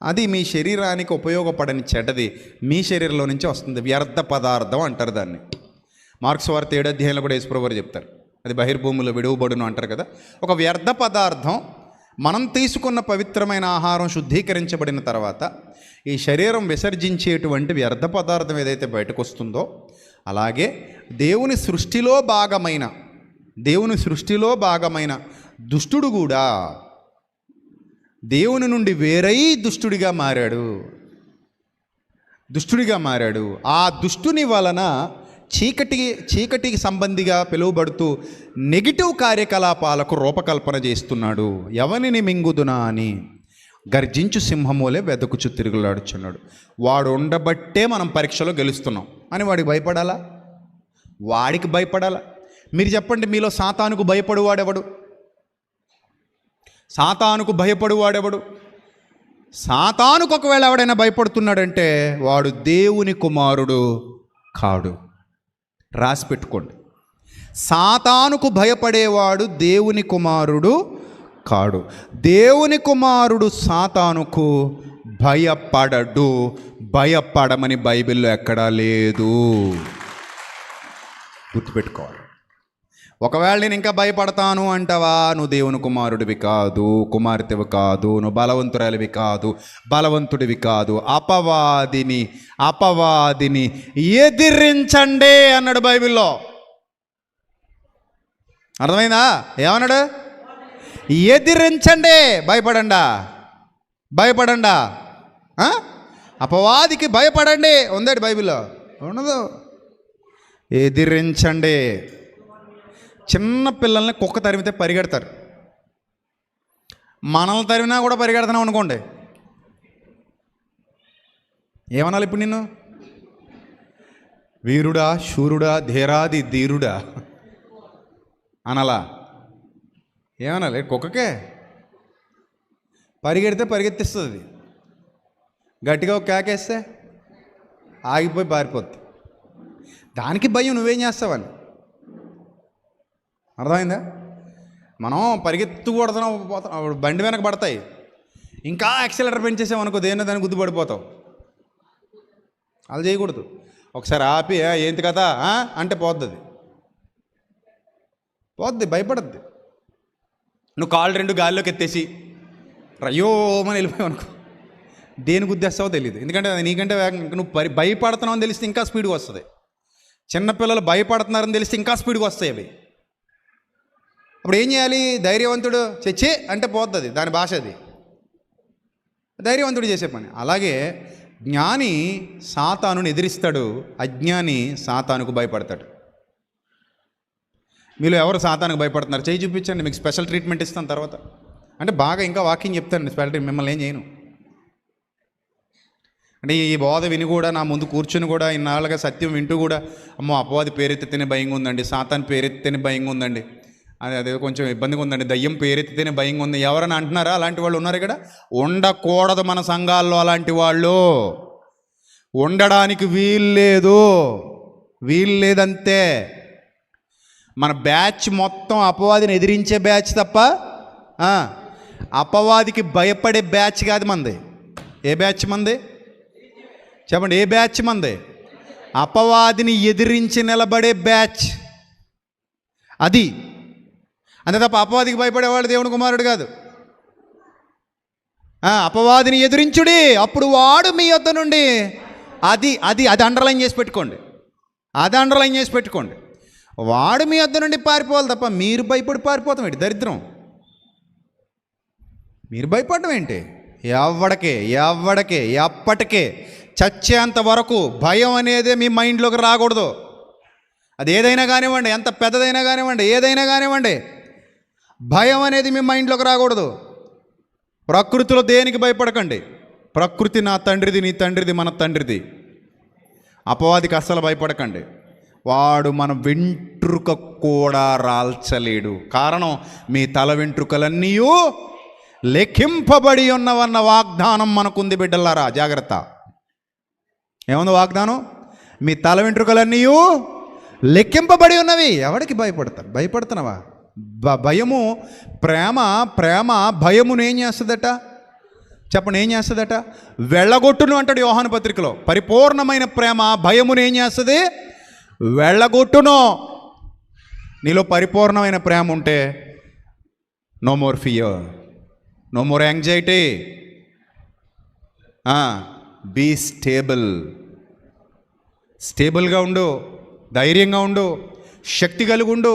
అది మీ శరీరానికి ఉపయోగపడని చెడ్డది మీ శరీరంలో నుంచి వస్తుంది. వ్యర్థ పదార్థం అంటారు దాన్ని. మార్క్స్ వార్త 7వ అధ్యాయంలో కూడా యేసుప్రభువు వారు చెప్తారు, అది బహిర్భూమిలో విడువబడును అంటారు కదా. ఒక వ్యర్థ పదార్థం మనం తీసుకున్న పవిత్రమైన ఆహారం శుద్ధీకరించబడిన తర్వాత ఈ శరీరం విసర్జించేటువంటి వ్యర్థ పదార్థం ఏదైతే బయటకు వస్తుందో, అలాగే దేవుని సృష్టిలో భాగమైన దుష్టుడు కూడా దేవుని నుండి వేరై దుష్టుడిగా మారాడు. ఆ దుష్టుని వలన చీకటికి సంబంధిగా పిలువబడుతూ నెగిటివ్ కార్యకలాపాలకు రూపకల్పన చేస్తున్నాడు. ఎవరిని మింగుదునా అని గర్జించు సింహమూలే వెదకుచు తిరుగులాడుచున్నాడు. వాడు ఉండబట్టే మనం పరీక్షలో గెలుస్తున్నాం అని వాడికి భయపడాలా? మీరు చెప్పండి, మీలో సాతానుకు భయపడువాడెవడు? సాతానుకు ఒకవేళ ఎవడైనా భయపడుతున్నాడంటే వాడు దేవుని కుమారుడు కాడు. రాసి పెట్టుకోండి. సాతానుకు భయపడేవాడు దేవుని కుమారుడు కాడు. దేవుని కుమారుడు సాతానుకు భయపడడు. భయపడమని బైబిల్లో ఎక్కడా లేదు. గుర్తుపెట్టుకోవాలి. ఒకవేళ నేను ఇంకా భయపడతాను అంటావా, నువ్వు దేవుని కుమారుడివి కాదు, కుమార్తెవి కాదు, నువ్వు బలవంతుడివి కాదు. అపవాదిని ఎదిరించండి అన్నాడు బైబిల్లో. అర్థమైందా? ఏమన్నాడు? ఎదిరించండి, భయపడండా. అపవాదికి భయపడండి ఉందేటి బైబిల్లో? ఉండదు. ఎదిరించండి. చిన్న పిల్లల్ని కుక్క తరిమితే పరిగెడతారు. మనల్ని తరిమినా కూడా పరిగెడతాం అనుకోండి, ఏమనాలి ఇప్పుడు? నిన్ను వీరుడా, శూరుడా, ధీరాది ధీరుడా అనాలా? ఏమనాలి? కుక్కకే పరిగెత్తిస్తుంది. గట్టిగా ఒక కేకేస్తే ఆగిపోయి పారిపోద్ది. దానికి భయం, నువ్వేం చేస్తావని. అర్థమైందా? మనం పరిగెత్తు కొడుతున్నాం, బండి వెనక పడతాయి, ఇంకా యాక్సిలేటర్ పెంచేసామనుకో దాన్ని గుద్దుపడిపోతావు. అలా చేయకూడదు. ఒకసారి ఆపి ఏంటి కదా అంటే పోద్ది, భయపడద్ది. నువ్వు కాళ్ళు 2 గాల్లోకి ఎత్తేసి రయ్యోమని వెళ్ళిపోయావు అనుకో, దేని గుద్దేస్తావో తెలియదు. ఎందుకంటే నీకంటే నువ్వు భయపడుతున్నావు అని తెలిస్తే ఇంకా స్పీడ్గా వస్తుంది. చిన్నపిల్లలు భయపడుతున్నారని తెలిస్తే ఇంకా స్పీడ్గా వస్తాయి అవి. అప్పుడు ఏం చేయాలి? ధైర్యవంతుడు చచ్చే అంటే పోతుంది, దాని భాష అది, ధైర్యవంతుడు చేసే పని. అలాగే జ్ఞాని సాతానుని ఎదిరిస్తాడు, అజ్ఞాని సాతానుకు భయపడతాడు. మీలో ఎవరు సాతానుకు భయపడుతున్నారు? చేయి చూపించండి, మీకు స్పెషల్ ట్రీట్మెంట్ ఇస్తాను తర్వాత. అంటే బాగా ఇంకా వాకింగ్ చెప్తాను, స్పెషల్ ట్రీట్మెంట్ మిమ్మల్ని ఏం చేయను. అంటే ఈ బోధ విని కూడా నా ముందు కూర్చుని కూడా ఇన్నాళ్ళుగా సత్యం వింటూ కూడా అమ్మో అపవాది పేరెత్తితేనే భయంగా ఉందండి, సాతాను పేరెత్తితేనే భయంగా ఉందండి, అదే కొంచెం ఇబ్బందిగా ఉందండి, దయ్యం పేరెత్తితేనే భయంగా ఉంది, ఎవరైనా అంటున్నారా? అలాంటి వాళ్ళు ఉన్నారు ఇక్కడ? ఉండకూడదు మన సంఘాల్లో అలాంటి వాళ్ళు, ఉండడానికి వీల్లేదంతే. మన బ్యాచ్ మొత్తం అపవాదిని ఎదిరించే బ్యాచ్ తప్ప అపవాదికి భయపడే బ్యాచ్ కాదు మంది. ఏ బ్యాచ్ మంది చెప్పండి? ఏ బ్యాచ్ మంది? అపవాదిని ఎదిరించి నిలబడే బ్యాచ్ అది. అంతే తప్ప అపవాదికి భయపడేవాడు దేవుని కుమారుడు కాదు. అపవాదిని ఎదిరించుడి, అప్పుడు వాడు మీ యొద్ద నుండి, అది అది అది అండర్లైన్ చేసి పెట్టుకోండి, అది అండర్లైన్ చేసి పెట్టుకోండి. వాడు మీ యొద్ద నుండి పారిపోవాలి తప్ప మీరు భయపడి పారిపోతాం ఏంటి? దరిద్రం. మీరు భయపడటం ఏంటి? ఎవ్వడికే ఎప్పటికే చచ్చేంత వరకు భయం అనేది మీ మైండ్లోకి రాకూడదు. అది ఏదైనా కానివ్వండి, ఎంత పెద్దదైనా కానివ్వండి, ఏదైనా కానివ్వండి, భయం అనేది మీ మైండ్లోకి రాకూడదు. ప్రకృతిలో దేనికి భయపడకండి. ప్రకృతి నా తండ్రిది, నీ తండ్రిది, మన తండ్రిది. అపవాదికి అస్సలు భయపడకండి. వాడు మన వెంట్రుక కూడా రాల్చలేడు. కారణం, మీ తల వెంట్రుకలన్నీ లెక్కింపబడి ఉన్నవన్న వాగ్దానం మనకుంది బిడ్డలారా, జాగ్రత్త. ఏముంది వాగ్దానం? మీ తల వెంట్రుకలన్నీ లెక్కింపబడి ఉన్నవి. ఎవడికి భయపడతారు? భయపడుతున్నావా? భయము ప్రేమ భయమును ఏం చేస్తుందట? చెప్పండి, ఏం చేస్తుందట? వెళ్ళగొట్టును అంటాడు యోహాను పత్రికలో. పరిపూర్ణమైన ప్రేమ భయమును ఏం చేస్తుంది? వెళ్ళగొట్టును. నీలో పరిపూర్ణమైన ప్రేమ ఉంటే no more fear, no more anxiety. Be స్టేబుల్గా ఉండు, ధైర్యంగా ఉండు, శక్తి కలిగి ఉండు.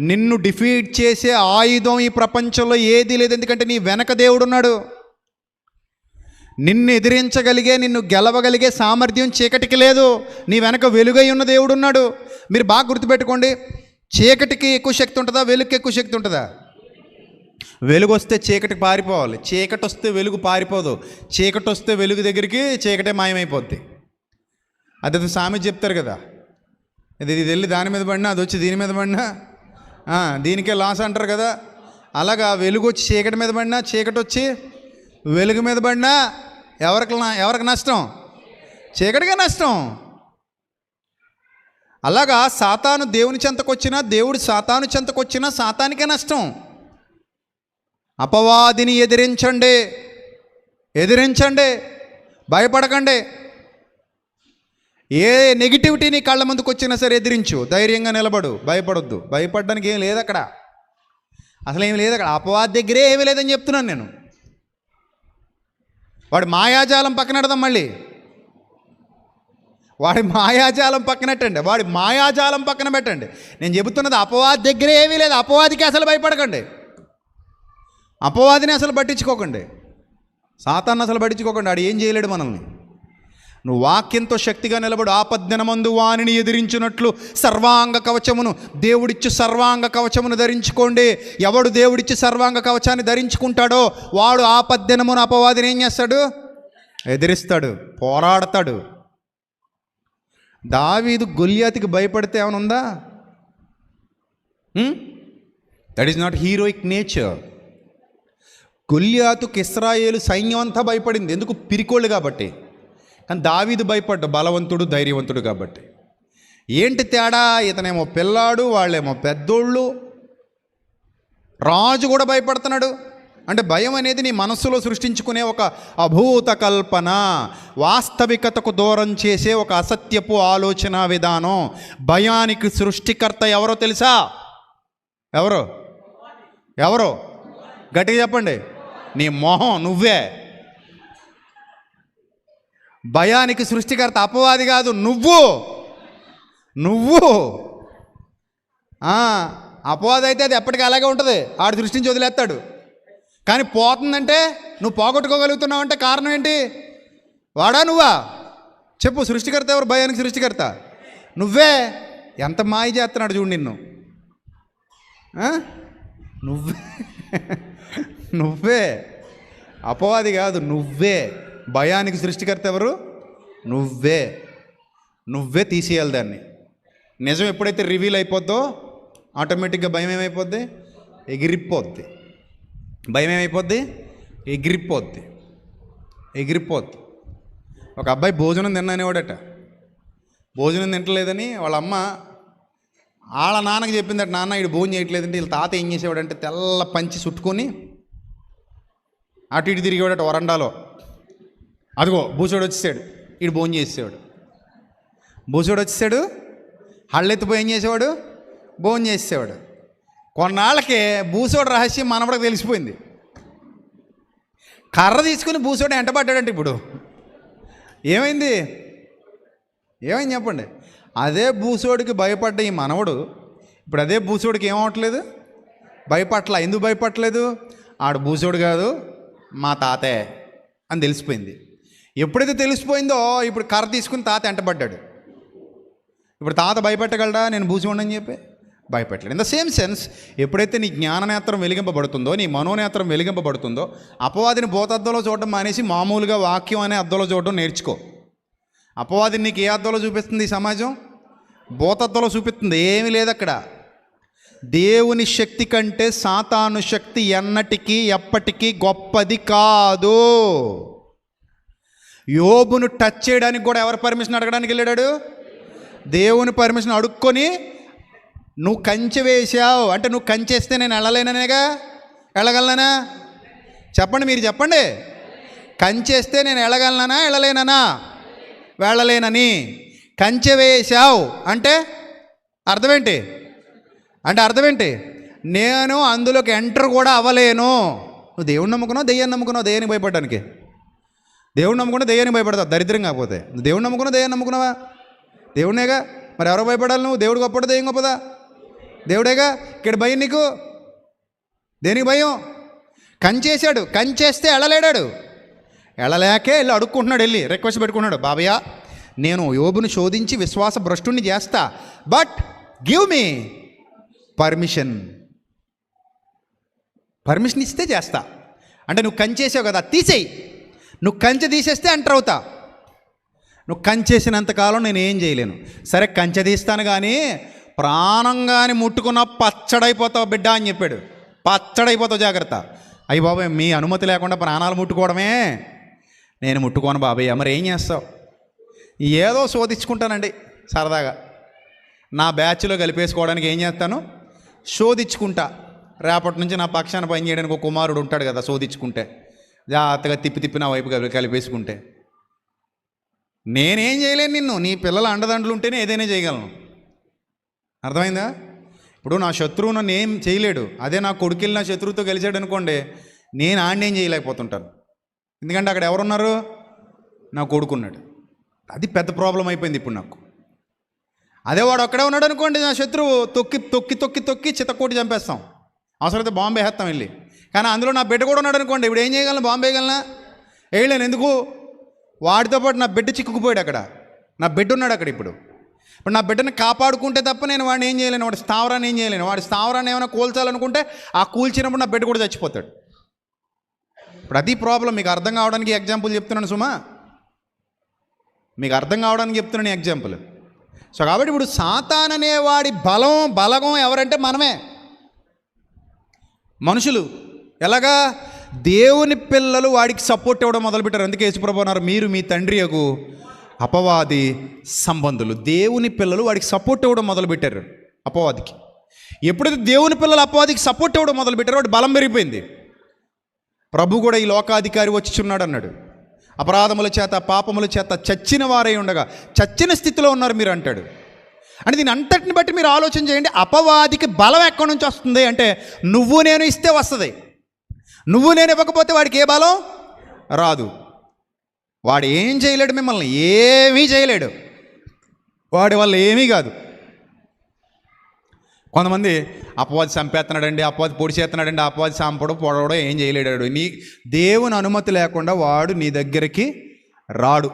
నిన్ను డిఫీట్ చేసే ఆయుధం ఈ ప్రపంచంలో ఏదీ లేదు. ఎందుకంటే నీ వెనక దేవుడు ఉన్నాడు. నిన్ను ఎదిరించగలిగే, నిన్ను గెలవగలిగే సామర్థ్యం చీకటికి లేదు. నీ వెనక వెలుగై ఉన్న దేవుడు ఉన్నాడు. మీరు బాగా గుర్తుపెట్టుకోండి, చీకటికి ఎక్కువ శక్తి ఉంటుందా, వెలుగుకి ఎక్కువ శక్తి ఉంటుందా? వెలుగు వస్తే చీకటికి పారిపోవాలి, చీకటి వస్తే వెలుగు పారిపోదు. చీకటి వస్తే వెలుగు దగ్గరికి చీకటే మాయమైపోద్ది. అదే సామెత చెప్తారు కదా, ఇది వెళ్ళి దాని మీద పడినా, అది వచ్చి దీని మీద పడినా దీనికే లాస్ అంటారు కదా. అలాగా వెలుగు వచ్చి చీకటి మీద పడినా, చీకటి వచ్చి వెలుగు మీద పడినా ఎవరికి నష్టం? చీకటిగా నష్టం. అలాగా సాతాను దేవుని చెంతకొచ్చినా, దేవుడు సాతాను చెంతకొచ్చినా సాతానికే నష్టం. అపవాదిని ఎదిరించండి, భయపడకండి. ఏ నెగిటివిటీ నీ కళ్ళ ముందుకు వచ్చినా సరే ఎదిరించు, ధైర్యంగా నిలబడు, భయపడొద్దు. భయపడడానికి ఏం లేదు అక్కడ, అసలు ఏం లేదు అక్కడ. అపవాది దగ్గరే ఏమీ లేదని చెప్తున్నాను నేను. వాడి మాయాజాలం పక్కనెడదాం, మళ్ళీ వాడి మాయాజాలం పక్కనెట్టండి, వాడి మాయాజాలం పక్కన పెట్టండి. నేను చెబుతున్నది అపవాది దగ్గరే ఏమీ లేదు. అపవాదికి అసలు భయపడకండి, అపవాదిని అసలు పట్టించుకోకండి, సాతాన్ని అసలు పట్టించుకోకండి. వాడు ఏం చేయలేడు మనల్ని. నువ్వు వాక్యంతో శక్తిగా నిలబడు. ఆపద్దినమందు వానిని ఎదిరించినట్లు సర్వాంగ కవచమును, దేవుడిచ్చి సర్వాంగ కవచమును ధరించుకోండి. ఎవడు దేవుడిచ్చి సర్వాంగ కవచాన్ని ధరించుకుంటాడో వాడు ఆపద్దినమును అపవాదిని ఏం చేస్తాడు? ఎదిరిస్తాడు, పోరాడతాడు. దావీదు గొల్యాతుకి భయపడితే ఏమైనా ఉందా? That is not heroic nature. గొల్యాతుకి ఇశ్రాయేలు సైన్యం అంతా భయపడింది. ఎందుకు? పిరికోళ్ళు కాబట్టి. కానీ దావీదు భయపడ్డ, బలవంతుడు, ధైర్యవంతుడు కాబట్టి. ఏంటి తేడా? ఇతనేమో పిల్లాడు, వాళ్ళేమో పెద్దోళ్ళు. రాజు కూడా భయపడుతున్నాడు. అంటే భయం అనేది నీ మనస్సులో సృష్టించుకునే ఒక అభూత కల్పన, వాస్తవికతకు దూరం చేసే ఒక అసత్యపు ఆలోచన విధానం. భయానికి సృష్టికర్త ఎవరో తెలుసా? ఎవరో గట్టిగా చెప్పండి. నీ మొహం, నువ్వే. భయానికి సృష్టికర్త అపవాది కాదు, నువ్వు. అపవాది అయితే అది ఎప్పటికీ అలాగే ఉంటుంది, ఆడు సృష్టించి వదిలేస్తాడు. కానీ పోతుందంటే నువ్వు పోగొట్టుకోగలుగుతున్నావు అంటే కారణం ఏంటి? వాడా నువ్వా? చెప్పు. సృష్టికర్త ఎవరు? భయానికి సృష్టికర్త నువ్వే. ఎంత మాయ చేస్తున్నాడు చూడు నిన్ను. నువ్వే నువ్వే, అపవాది కాదు, నువ్వే. భయానికి సృష్టికర్త ఎవరు? నువ్వే. నువ్వే తీసేయాలి దాన్ని. నిజం ఎప్పుడైతే రివీల్ అయిపోద్దో ఆటోమేటిక్గా భయం ఏమైపోద్ది? ఎగిరిపోద్ది. భయం ఏమైపోద్ది? ఎగిరిపోద్ది. ఒక అబ్బాయి భోజనం తిన్ననేవాడట. భోజనం తింటలేదని వాళ్ళ అమ్మ వాళ్ళ నాన్నకి చెప్పిందట, నాన్న ఇటు భోజనం చేయట్లేదంటే. వీళ్ళ తాత ఏం చేసేవాడంటే తెల్ల పంచి చుట్టుకొని అటు ఇటు తిరిగేవాడట వరండాలో. అదిగో బూసోడు వచ్చేసాడు, ఇటు భోజనం చేసేవాడు. బూసోడు వచ్చేసాడు, హళ్ళెత్తిపోయి ఏం చేసేవాడు? భోజనం చేసేవాడు. కొన్నాళ్ళకే బూసోడు రహస్యం మనవడికి తెలిసిపోయింది. కర్ర తీసుకుని బూసోడు ఎంటబడ్డాడంటే ఇప్పుడు ఏమైంది చెప్పండి? అదే బూసోడికి భయపడ్డ ఈ మనవడు ఇప్పుడు అదే బూసోడికి ఏమవట్లేదు? భయపట్ల. ఎందుకు భయపడలేదు? ఆడు బూసోడు కాదు, మా తాతే అని తెలిసిపోయింది. ఎప్పుడైతే తెలిసిపోయిందో ఇప్పుడు కర్ర తీసుకుని తాత ఎంటబడ్డాడు. ఇప్పుడు తాత భయపెట్టగలడా నేను బూసోడని చెప్పి? భయపెట్టలేదు. ఇన్ ద సేమ్ సెన్స్, ఎప్పుడైతే నీ జ్ఞాననేత్రం వెలిగింపబడుతుందో, నీ మనోనేత్రం వెలిగింపబడుతుందో, అపవాదిని భూతద్దంలో చూడడం మానేసి మామూలుగా వాక్యం అనే అద్దంలో చూడడం నేర్చుకో. అపవాదిని నీకు ఏ అద్దంలో చూపిస్తుంది ఈ సమాజం? భూతద్దంలో చూపిస్తుంది. ఏమీ లేదు అక్కడ. దేవుని శక్తి కంటే సాతాను శక్తి ఎన్నటికీ ఎప్పటికీ గొప్పది కాదు. యోబును టచ్ చేయడానికి కూడా ఎవరు పర్మిషన్ అడగడానికి వెళ్ళాడు? దేవుని పర్మిషన్ అడుక్కొని, నువ్వు కంచె వేసావు అంటే నువ్వు కంచేస్తే నేను వెళ్ళలేననేగా. వెళ్ళగలనా? చెప్పండి, మీరు చెప్పండి. కంచేస్తే నేను వెళ్ళగలనా వెళ్ళలేనా? వెళ్ళలేనని. కంచె వేసావు అంటే అర్థమేంటి? నేను అందులోకి ఎంటర్ కూడా అవ్వలేను. నువ్వు దేవుడిని నమ్ముకున్నావు, దెయ్యాన్ని నమ్ముకున్నావు? దెయ్యానికి భయపడడానికి. దేవుడిని నమ్ముకున్నా దెయ్యానికి భయపడతావు, దరిద్రం కాకపోతే. నువ్వు దేవుడిని నమ్ముకున్నావు, దెయ్యాన్ని నమ్ముకున్నావా? దేవుడినేగా. మరి ఎవరో భయపడాలి? నువ్వు దేవుడు గొప్పదా దెయ్యం గొప్పదా? దేవుడేగా. ఇక్కడ భయం నీకు? దేనికి భయం? కంచేసాడు, కంచేస్తే వెళ్ళలేడాడు. వెళ్ళలేకే వెళ్ళి అడుక్కుంటున్నాడు, వెళ్ళి రిక్వెస్ట్ పెట్టుకున్నాడు, బాబయ్య నేను యోబుని శోధించి విశ్వాస భ్రష్టుని చేస్తా, బట్ గివ్ మీ పర్మిషన్ ఇస్తే చేస్తా. అంటే నువ్వు కంచేసావు కదా, తీసేయి. నువ్వు కంచె తీసేస్తే ఎంటర్ అవుతా. నువ్వు కంచేసినంతకాలం నేను ఏం చేయలేను. సరే కంచె తీస్తాను కానీ ప్రాణం కానీ ముట్టుకున్న పచ్చడైపోతావు బిడ్డ అని చెప్పాడు. పచ్చడైపోతావు, జాగ్రత్త. అయ్యి బాబాయ్, మీ అనుమతి లేకుండా ప్రాణాలు ముట్టుకోవడమే. నేను ముట్టుకోను బాబాయ్. మరి ఏం చేస్తావు? ఏదో శోధించుకుంటానండి సరదాగా. నా బ్యాచ్లో కలిపేసుకోవడానికి ఏం చేస్తాను? శోధించుకుంటా. రేపటి నుంచి నా పక్షాన పని చేయడానికి ఒక కుమారుడు ఉంటాడు కదా, శోధించుకుంటే జాగ్రత్తగా తిప్పి నా వైపు కలిపేసుకుంటే. నేనేం చేయలేను నిన్ను. నీ పిల్లల అండదండలు ఉంటేనే ఏదైనా చేయగలను. అర్థమైందా? ఇప్పుడు నా శత్రువు నన్ను ఏం చేయలేడు. అదే నా కొడుకెళ్ళి నా శత్రువుతో కలిసాడు అనుకోండి, నేను ఆడినేం చేయలేకపోతుంటాను. ఎందుకంటే అక్కడ ఎవరున్నారు? నా కొడుకున్నాడు. అది పెద్ద ప్రాబ్లం అయిపోయింది ఇప్పుడు నాకు. అదే వాడు అక్కడే ఉన్నాడు అనుకోండి, నా శత్రువు తొక్కి చిత్తకోటి చంపేస్తాం. అవసరమైతే బాంబే వేస్తాం వెళ్ళి. కానీ అందులో నా బిడ్డ కూడా ఉన్నాడు అనుకోండి, ఇప్పుడు ఏం చేయగలను? బాంబే వేయగలనా? వేయలేను. ఎందుకు? వాడితో పాటు నా బిడ్డ చిక్కుకుపోయాడు అక్కడ. నా బిడ్డ ఉన్నాడు అక్కడ. ఇప్పుడు నా బిడ్డను కాపాడుకుంటే తప్ప నేను వాడిని ఏం చేయలేను. వాడి స్థావరాన్ని ఏం చేయలేను. వాడి స్థావరాన్ని ఏమైనా కూల్చాలనుకుంటే ఆ కూల్చినప్పుడు నా బిడ్డ కూడా చచ్చిపోతాడు. ఇప్పుడు అది ప్రాబ్లం. మీకు అర్థం కావడానికి ఎగ్జాంపుల్ చెప్తున్నాను సుమా, మీకు అర్థం కావడానికి చెప్తున్నాను ఎగ్జాంపుల్. సో కాబట్టి ఇప్పుడు సాతాన్ అనేవాడి బలగం ఎవరంటే మనమే, మనుషులు. ఎలాగా? దేవుని పిల్లలు వాడికి సపోర్ట్ ఇవ్వడం మొదలుపెట్టారు. అందుకే యేసుప్రభువు అన్నారు, మీరు మీ తండ్రి యగు అపవాది సంబంధులు. దేవుని పిల్లలు వాడికి సపోర్ట్ ఇవ్వడం మొదలుపెట్టారు అపవాదికి. ఎప్పుడైతే దేవుని పిల్లలు అపవాదికి సపోర్ట్ ఇవ్వడం మొదలుపెట్టారో వాడి బలం పెరిగిపోయింది. ప్రభు కూడా ఈ లోకాధికారి వచ్చిచున్నాడు అన్నాడు. అపరాధముల చేత పాపముల చేత చచ్చిన వారై ఉండగా చచ్చిన స్థితిలో ఉన్నారు మీరు అంటాడు. అంటే దీని అంతటిని బట్టి మీరు ఆలోచన చేయండి. అపవాదికి బలం ఎక్కడి నుంచి వస్తుంది అంటే నువ్వు నేను ఇస్తే వస్తుంది. నువ్వు నేను ఇవ్వకపోతే వాడికి ఏ బలం రాదు. వాడు ఏం చేయలేడు, మిమ్మల్ని ఏమీ చేయలేడు. వాడి వల్ల ఏమీ కాదు. కొంతమంది అపవాది చంపేస్తున్నాడండి, అపవాది పొడి చేస్తున్నాడండి, అపవాది చంపడం పొడవడం ఏం చేయలేడాడు. నీ దేవుని అనుమతి లేకుండా వాడు నీ దగ్గరికి రాడు.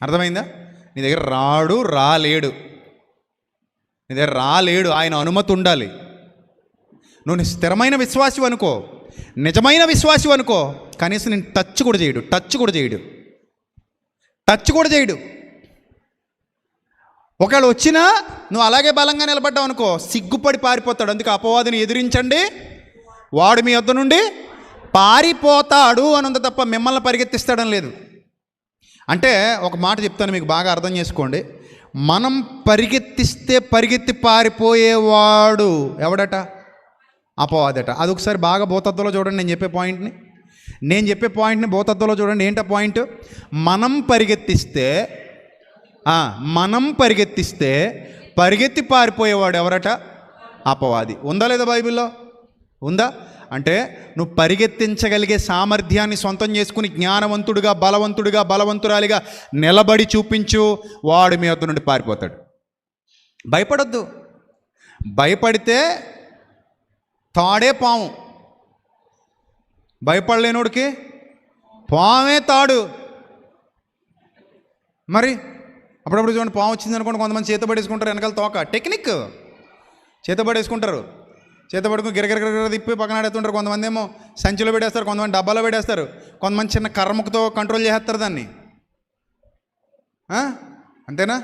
అర్థమైందా? నీ దగ్గర రాలేడు. నీ దగ్గర రాలేడు. ఆయన అనుమతి ఉండాలి. నువ్వు స్థిరమైన విశ్వాసం అనుకో, నిజమైన విశ్వాసం అనుకో, కనీసం నేను టచ్ కూడా చేయడు. ఒకవేళ వచ్చినా నువ్వు అలాగే బలంగా నిలబడ్డావు అనుకో, సిగ్గుపడి పారిపోతాడు. అందుకే అపవాదిని ఎదిరించండి, వాడు మీ వద్ద నుండి పారిపోతాడు అనంత తప్ప మిమ్మల్ని పరిగెత్తిస్తాడని లేదు. అంటే ఒక మాట చెప్తాను, మీకు బాగా అర్థం చేసుకోండి. మనం పరిగెత్తిస్తే పరిగెత్తి పారిపోయేవాడు ఎవడట? అపవాదట. అది ఒకసారి బాగా భూతత్వంలో చూడండి. నేను చెప్పే పాయింట్ని భూతత్వంలో చూడండి. ఏంటా పాయింట్? మనం పరిగెత్తిస్తే పరిగెత్తి పారిపోయేవాడు ఎవరట? అపవాది. ఉందా లేదా బైబిల్లో? ఉందా? అంటే నువ్వు పరిగెత్తించగలిగే సామర్థ్యాన్ని సొంతం చేసుకుని జ్ఞానవంతుడిగా, బలవంతురాలిగా నిలబడి చూపించు, వాడు మీ వద్ద నుండి పారిపోతాడు. భయపడొద్దు. భయపడితే తాడే పాము. భయపడలేనోడికి పామే తాడు. మరి అప్పుడప్పుడు చూడండి, పాము వచ్చింది అనుకోండి, కొంతమంది చేతబడేసుకుంటారు, వెనకాల తోక టెక్నిక్ చేతబడేసుకుంటారు. చేతబడుకుని గిరగిర తిప్పి పక్కన ఆడేస్తుంటారు. కొంతమంది ఏమో సంచిలో పెట్టేస్తారు, కొంతమంది డబ్బాలో పెట్టేస్తారు, కొంతమంది చిన్న కర్రముఖతో కంట్రోల్ చేస్తారు దాన్ని. అంతేనా?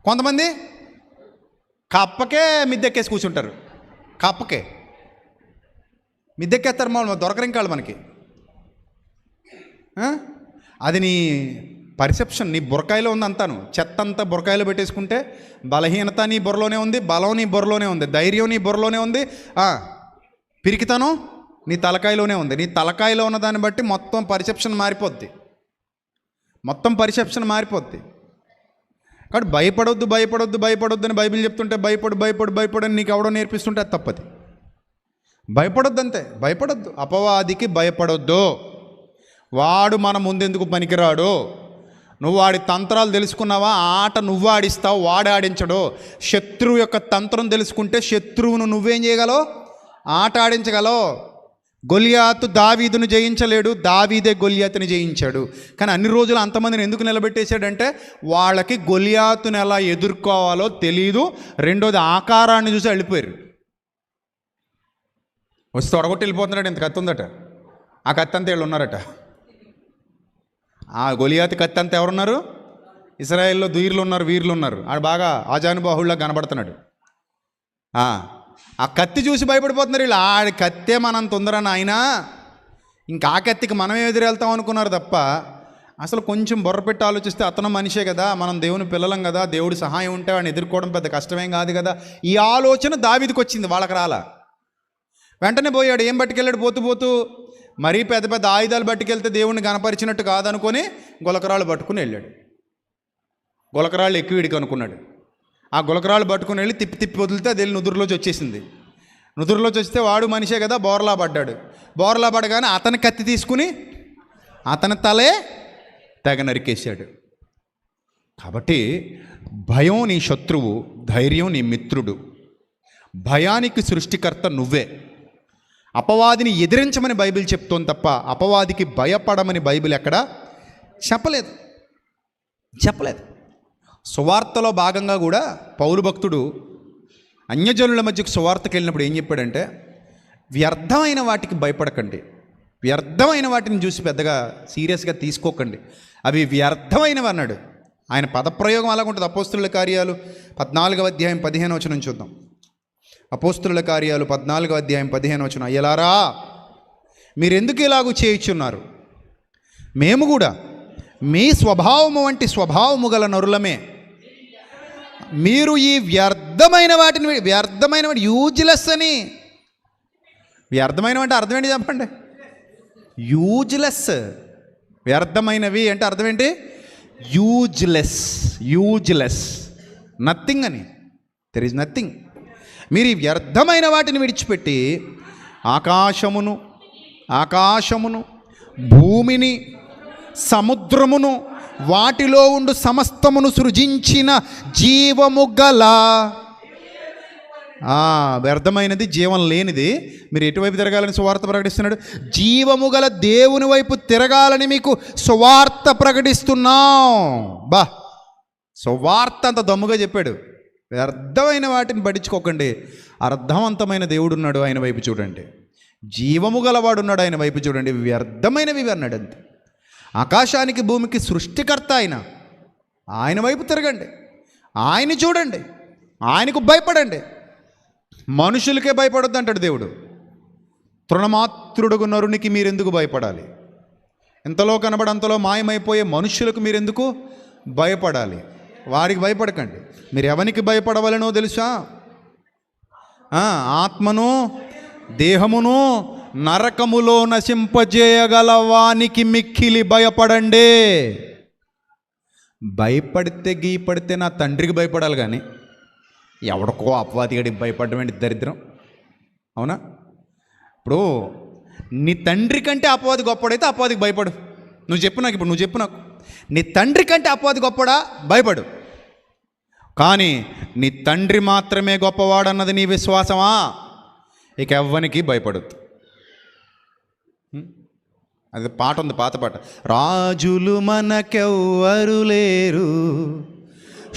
కొంతమంది కప్పకే మిద్దెక్కేసి కూర్చుంటారు. కప్పకే మిద్దెక్కేస్తారు. మామూలు దొరకరు ఇంకా మనకి. అది నీ పర్సెప్షన్, నీ బుర్రకాయలో ఉంది అంతాను. చెత్త అంతా బుర్రకాయలో పెట్టేసుకుంటే బలహీనత నీ బుర్రలోనే ఉంది, బలం నీ బుర్రలోనే ఉంది, ధైర్యం నీ బుర్రలోనే ఉంది, పిరికితనం నీ తలకాయలోనే ఉంది. నీ తలకాయలో ఉన్న దాన్ని బట్టి మొత్తం పర్సెప్షన్ మారిపోద్ది. కాబట్టి భయపడొద్దు అని బైబిల్ చెప్తుంటే భయపడు అని నీకు ఎవడో నేర్పిస్తుంటే అది తప్పది. భయపడొద్దు, అంతే. భయపడొద్దు. అపవాదికి భయపడొద్దు. వాడు మన ముందెందుకు పనికిరాడు. నువ్వు వాడి తంత్రాలు తెలుసుకున్నావా? ఆట నువ్వు ఆడిస్తావు, వాడు ఆడించడు. శత్రువు యొక్క తంత్రం తెలుసుకుంటే శత్రువును నువ్వేం చేయగలవు? ఆట ఆడించగలవు. గొలియాతు దావీదును జయించలేడు, దావీదే గొలియాతుని జయించాడు. కానీ అన్ని రోజులు అంతమందిని ఎందుకు నిలబెట్టేశాడంటే వాళ్ళకి గొలియాతుని ఎలా ఎదుర్కోవాలో తెలీదు. రెండోది, ఆకారాన్ని చూసి వెళ్ళిపోయారు. వచ్చి తొడగొట్టి వెళ్ళిపోతున్నాడు. ఇంత కత్తి ఉందట, ఆ కత్తి అంతా వీళ్ళు ఉన్నారట. ఆ గొలియాతు కత్తి అంతా ఎవరున్నారు? ఇశ్రాయేల్లో వీరులు ఉన్నారు. ఆడు బాగా ఆజానుబాహుళ్లా కనబడుతున్నాడు. ఆ కత్తి చూసి భయపడిపోతున్నారు వీళ్ళు. ఆడి కత్తే మనంత ఉందరని ఆయన, ఇంకా ఆ కత్తికి మనమే ఎదురెళ్తాం అనుకున్నారు తప్ప అసలు కొంచెం బుర్ర పెట్టి ఆలోచిస్తే అతను మనిషే కదా, మనం దేవుని పిల్లలం కదా, దేవుడి సహాయం ఉంటే వాడిని ఎదుర్కోవడం పెద్ద కష్టమేం కాదు కదా. ఈ ఆలోచన దావీదుకి వచ్చింది, వాళ్ళకి రాలా. వెంటనే పోయాడు. ఏం పట్టుకెళ్ళాడు? పోతూ మరీ పెద్ద పెద్ద ఆయుధాలు పట్టుకెళ్తే దేవుణ్ణి కనపరిచినట్టు కాదనుకొని గులకరాళ్ళు పట్టుకుని వెళ్ళాడు. గులకరాళ్ళు ఎక్కువ వీడికి అనుకున్నాడు. ఆ గులకరాళ్ళు పట్టుకుని వెళ్ళి తిప్పి వదిలితే అది వెళ్ళి నుదురులోకి వచ్చేసింది. నుదురులోకి వస్తే వాడు మనిషే కదా, బోర్లా పడ్డాడు. బోర్లా పడగానే అతని కత్తి తీసుకుని అతని తలే తెగ నరికేశాడు. కాబట్టి భయం నీ శత్రువు, ధైర్యం నీ మిత్రుడు. భయానికి సృష్టికర్త నువ్వే. అపవాదిని ఎదిరించమని బైబిల్ చెప్తోంది తప్ప అపవాదికి భయపడమని బైబిల్ ఎక్కడా చెప్పలేదు. సువార్తలో భాగంగా కూడా పౌలు భక్తుడు అన్యజనుల మధ్యకు సువార్తకి వెళ్ళినప్పుడు ఏం చెప్పాడంటే, వ్యర్థమైన వాటికి భయపడకండి, వ్యర్థమైన వాటిని చూసి పెద్దగా సీరియస్గా తీసుకోకండి, అవి వ్యర్థమైనవి అన్నాడు. ఆయన పదప్రయోగం అలాగుంటుంది. అపోస్తుల కార్యాలు 14వ అధ్యాయం 15వ వచనం చూద్దాం. అపోస్తుల కార్యాలు 14వ అధ్యాయం 15వ వచనం. అయ్యలారా, మీరెందుకు ఇలాగూ చేయుచున్నారు? మేము కూడా మీ స్వభావము వంటి స్వభావము గల నరులమే. మీరు ఈ వ్యర్థమైన వాటి యూజ్లెస్ అని. వ్యర్థమైనవి అంటే అర్థం ఏంటి చెప్పండి? యూజ్లెస్. వ్యర్థమైనవి అంటే అర్థం ఏంటి? యూజ్లెస్, నథింగ్ అని. There is nothing. మీరు ఈ వ్యర్థమైన వాటిని విడిచిపెట్టి ఆకాశమును భూమిని సముద్రమును వాటిలో ఉండు సమస్తమును సృజించిన జీవము గల వ్యర్థమైనది, జీవం లేనిది. మీరు ఎటువైపు తిరగాలని సువార్త ప్రకటిస్తున్నాడు? జీవము గల దేవుని వైపు తిరగాలని మీకు సువార్త ప్రకటిస్తున్నాం. సువార్త అంత దమ్ముగా చెప్పాడు. వ్యర్థమైన వాటిని పట్టించుకోకండి. అర్థవంతమైన దేవుడు ఉన్నాడు, ఆయన వైపు చూడండి. జీవము గలవాడు ఉన్నాడు, ఆయన వైపు చూడండి. వ్యర్థమైనవి అన్నాడు అంతే. ఆకాశానికి భూమికి సృష్టికర్త ఆయన వైపు తిరగండి, ఆయన చూడండి, ఆయనకు భయపడండి. మనుషులకే భయపడొద్దు అంటాడు దేవుడు. తృణమాత్రుడుగు నరునికి మీరెందుకు భయపడాలి? ఎంతలో కనబడంతలో మాయమైపోయే మనుషులకు మీరెందుకు భయపడాలి? వారికి భయపడకండి. మీరు ఎవరికి భయపడవలనో తెలుసా? ఆత్మను దేహమును నరకములో నశింపజేయగల వానికి మిక్కిలి భయపడండి. భయపడితే గీపడితే నా తండ్రికి భయపడాలి, కానీ ఎవడికో అపవాదిగడికి భయపడడం ఏంటి దరిద్రం? అవునా? ఇప్పుడు నీ తండ్రి కంటే అపవాది గొప్పడైతే అపవాదికి భయపడు. నువ్వు చెప్పు నాకు, ఇప్పుడు నువ్వు చెప్పు నాకు, నీ తండ్రి కంటే అపవాది గొప్పడా? భయపడు. కానీ నీ తండ్రి మాత్రమే గొప్పవాడన్నది నీ విశ్వాసమా? ఇక ఎవ్వనికి భయపడద్దు. అది పాట ఉంది, పాత పాట. రాజులు మనకెవ్వరు లేరు,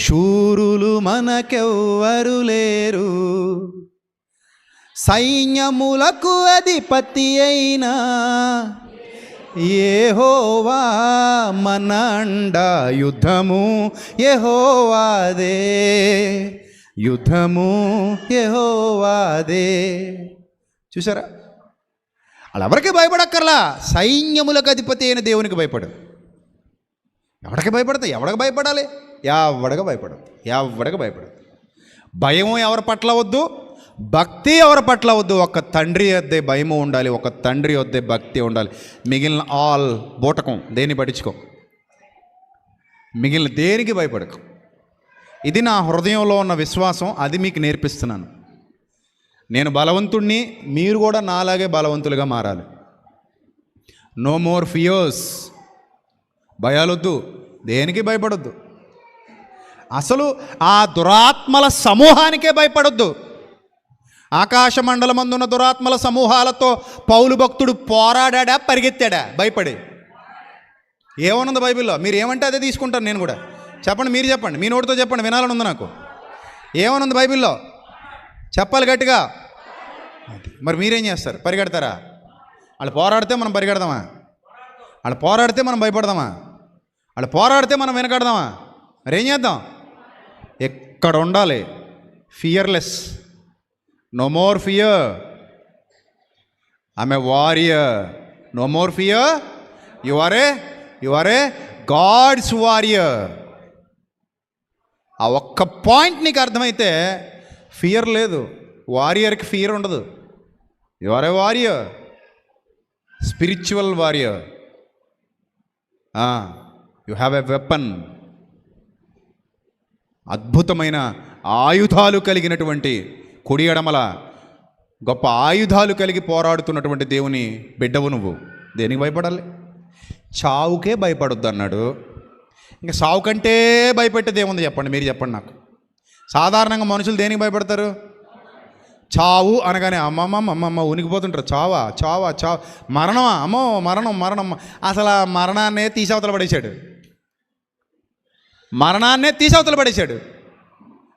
శూరులు మనకెవ్వరు లేరు, సైన్యములకు అధిపతి అయినా యెహోవా మన అండ. యుద్ధము యెహోవాదే, యుద్ధము యెహోవాదే. చూసారా? అలా ఎవరికి భయపడక్కర్లా. సైన్యములకు అధిపతి అయిన దేవునికి భయపడు. ఎవడికి భయపడతా? ఎవడికి భయపడాలి? ఎవడికి భయపడదు, ఎవడికి భయపడదు. భయము ఎవరి పట్ల వద్దు, భక్తి ఎవరి పట్ల వద్దు. ఒక తండ్రి వద్దే భయము ఉండాలి, ఒక తండ్రి వద్దే భక్తి ఉండాలి. మిగిలిన ఆల్ బూటకం, దేన్ని పట్టించుకో, మిగిలిన దేనికి భయపడకు. ఇది నా హృదయంలో ఉన్న విశ్వాసం, అది మీకు నేర్పిస్తున్నాను. నేను బలవంతుణ్ణి, మీరు కూడా నాలాగే బలవంతులుగా మారాలి. No more fears. భయాలొద్దు, దేనికి భయపడొద్దు. అసలు ఆ దురాత్మల సమూహానికే భయపడొద్దు. ఆకాశ మండలమందున్న దురాత్మల సమూహాలతో పౌలు భక్తుడు పోరాడా, పరిగెత్తాడా భయపడి? ఏమనుంది బైబిల్లో? మీరు ఏమంటే అదే తీసుకుంటాను నేను కూడా. చెప్పండి, మీరు చెప్పండి, మీ నోటితో చెప్పండి, వినాలని ఉంది నాకు. ఏమనుంది బైబిల్లో? చెప్పాలి గట్టిగా. మరి మీరేం చేస్తారు? పరిగెడతారా? వాళ్ళు పోరాడితే మనం పరిగెడదామా? వాళ్ళు పోరాడితే మనం భయపడదామా? వాళ్ళు పోరాడితే మనం వెనకడదామా? మరేం చేద్దాం? ఎక్కడ ఉండాలి? Fearless. No more fear. I'm a warrior. No more fear. You are a god's warrior. ఆ ఒక్క పాయింట్ నీకు అర్థమైతే ఫియర్ లేదు. వారియర్కి ఫియర్ ఉండదు. You are a warrior, spiritual warrior. You have a weapon. అద్భుతమైన ఆయుధాలు కలిగినటువంటి, కుడి ఎడమల గొప్ప ఆయుధాలు కలిగి పోరాడుతున్నటువంటి దేవుని బిడ్డవు నువ్వు. దేనికి భయపడాలి? చావుకే భయపడొద్దు అన్నాడు. ఇంకా సావు కంటే భయపెట్టేది ఏముంది చెప్పండి? మీరు చెప్పండి నాకు. సాధారణంగా మనుషులు దేనికి భయపడతారు? చావు అనగానే అమ్మమ్మ ఉనికిపోతుంటారు. చావా చావా చావు, మరణమా, అమ్మో మరణం మరణం. అసలు ఆ మరణాన్నే తీసవతల పడేశాడు. మరణాన్నే తీసవతల పడేశాడు.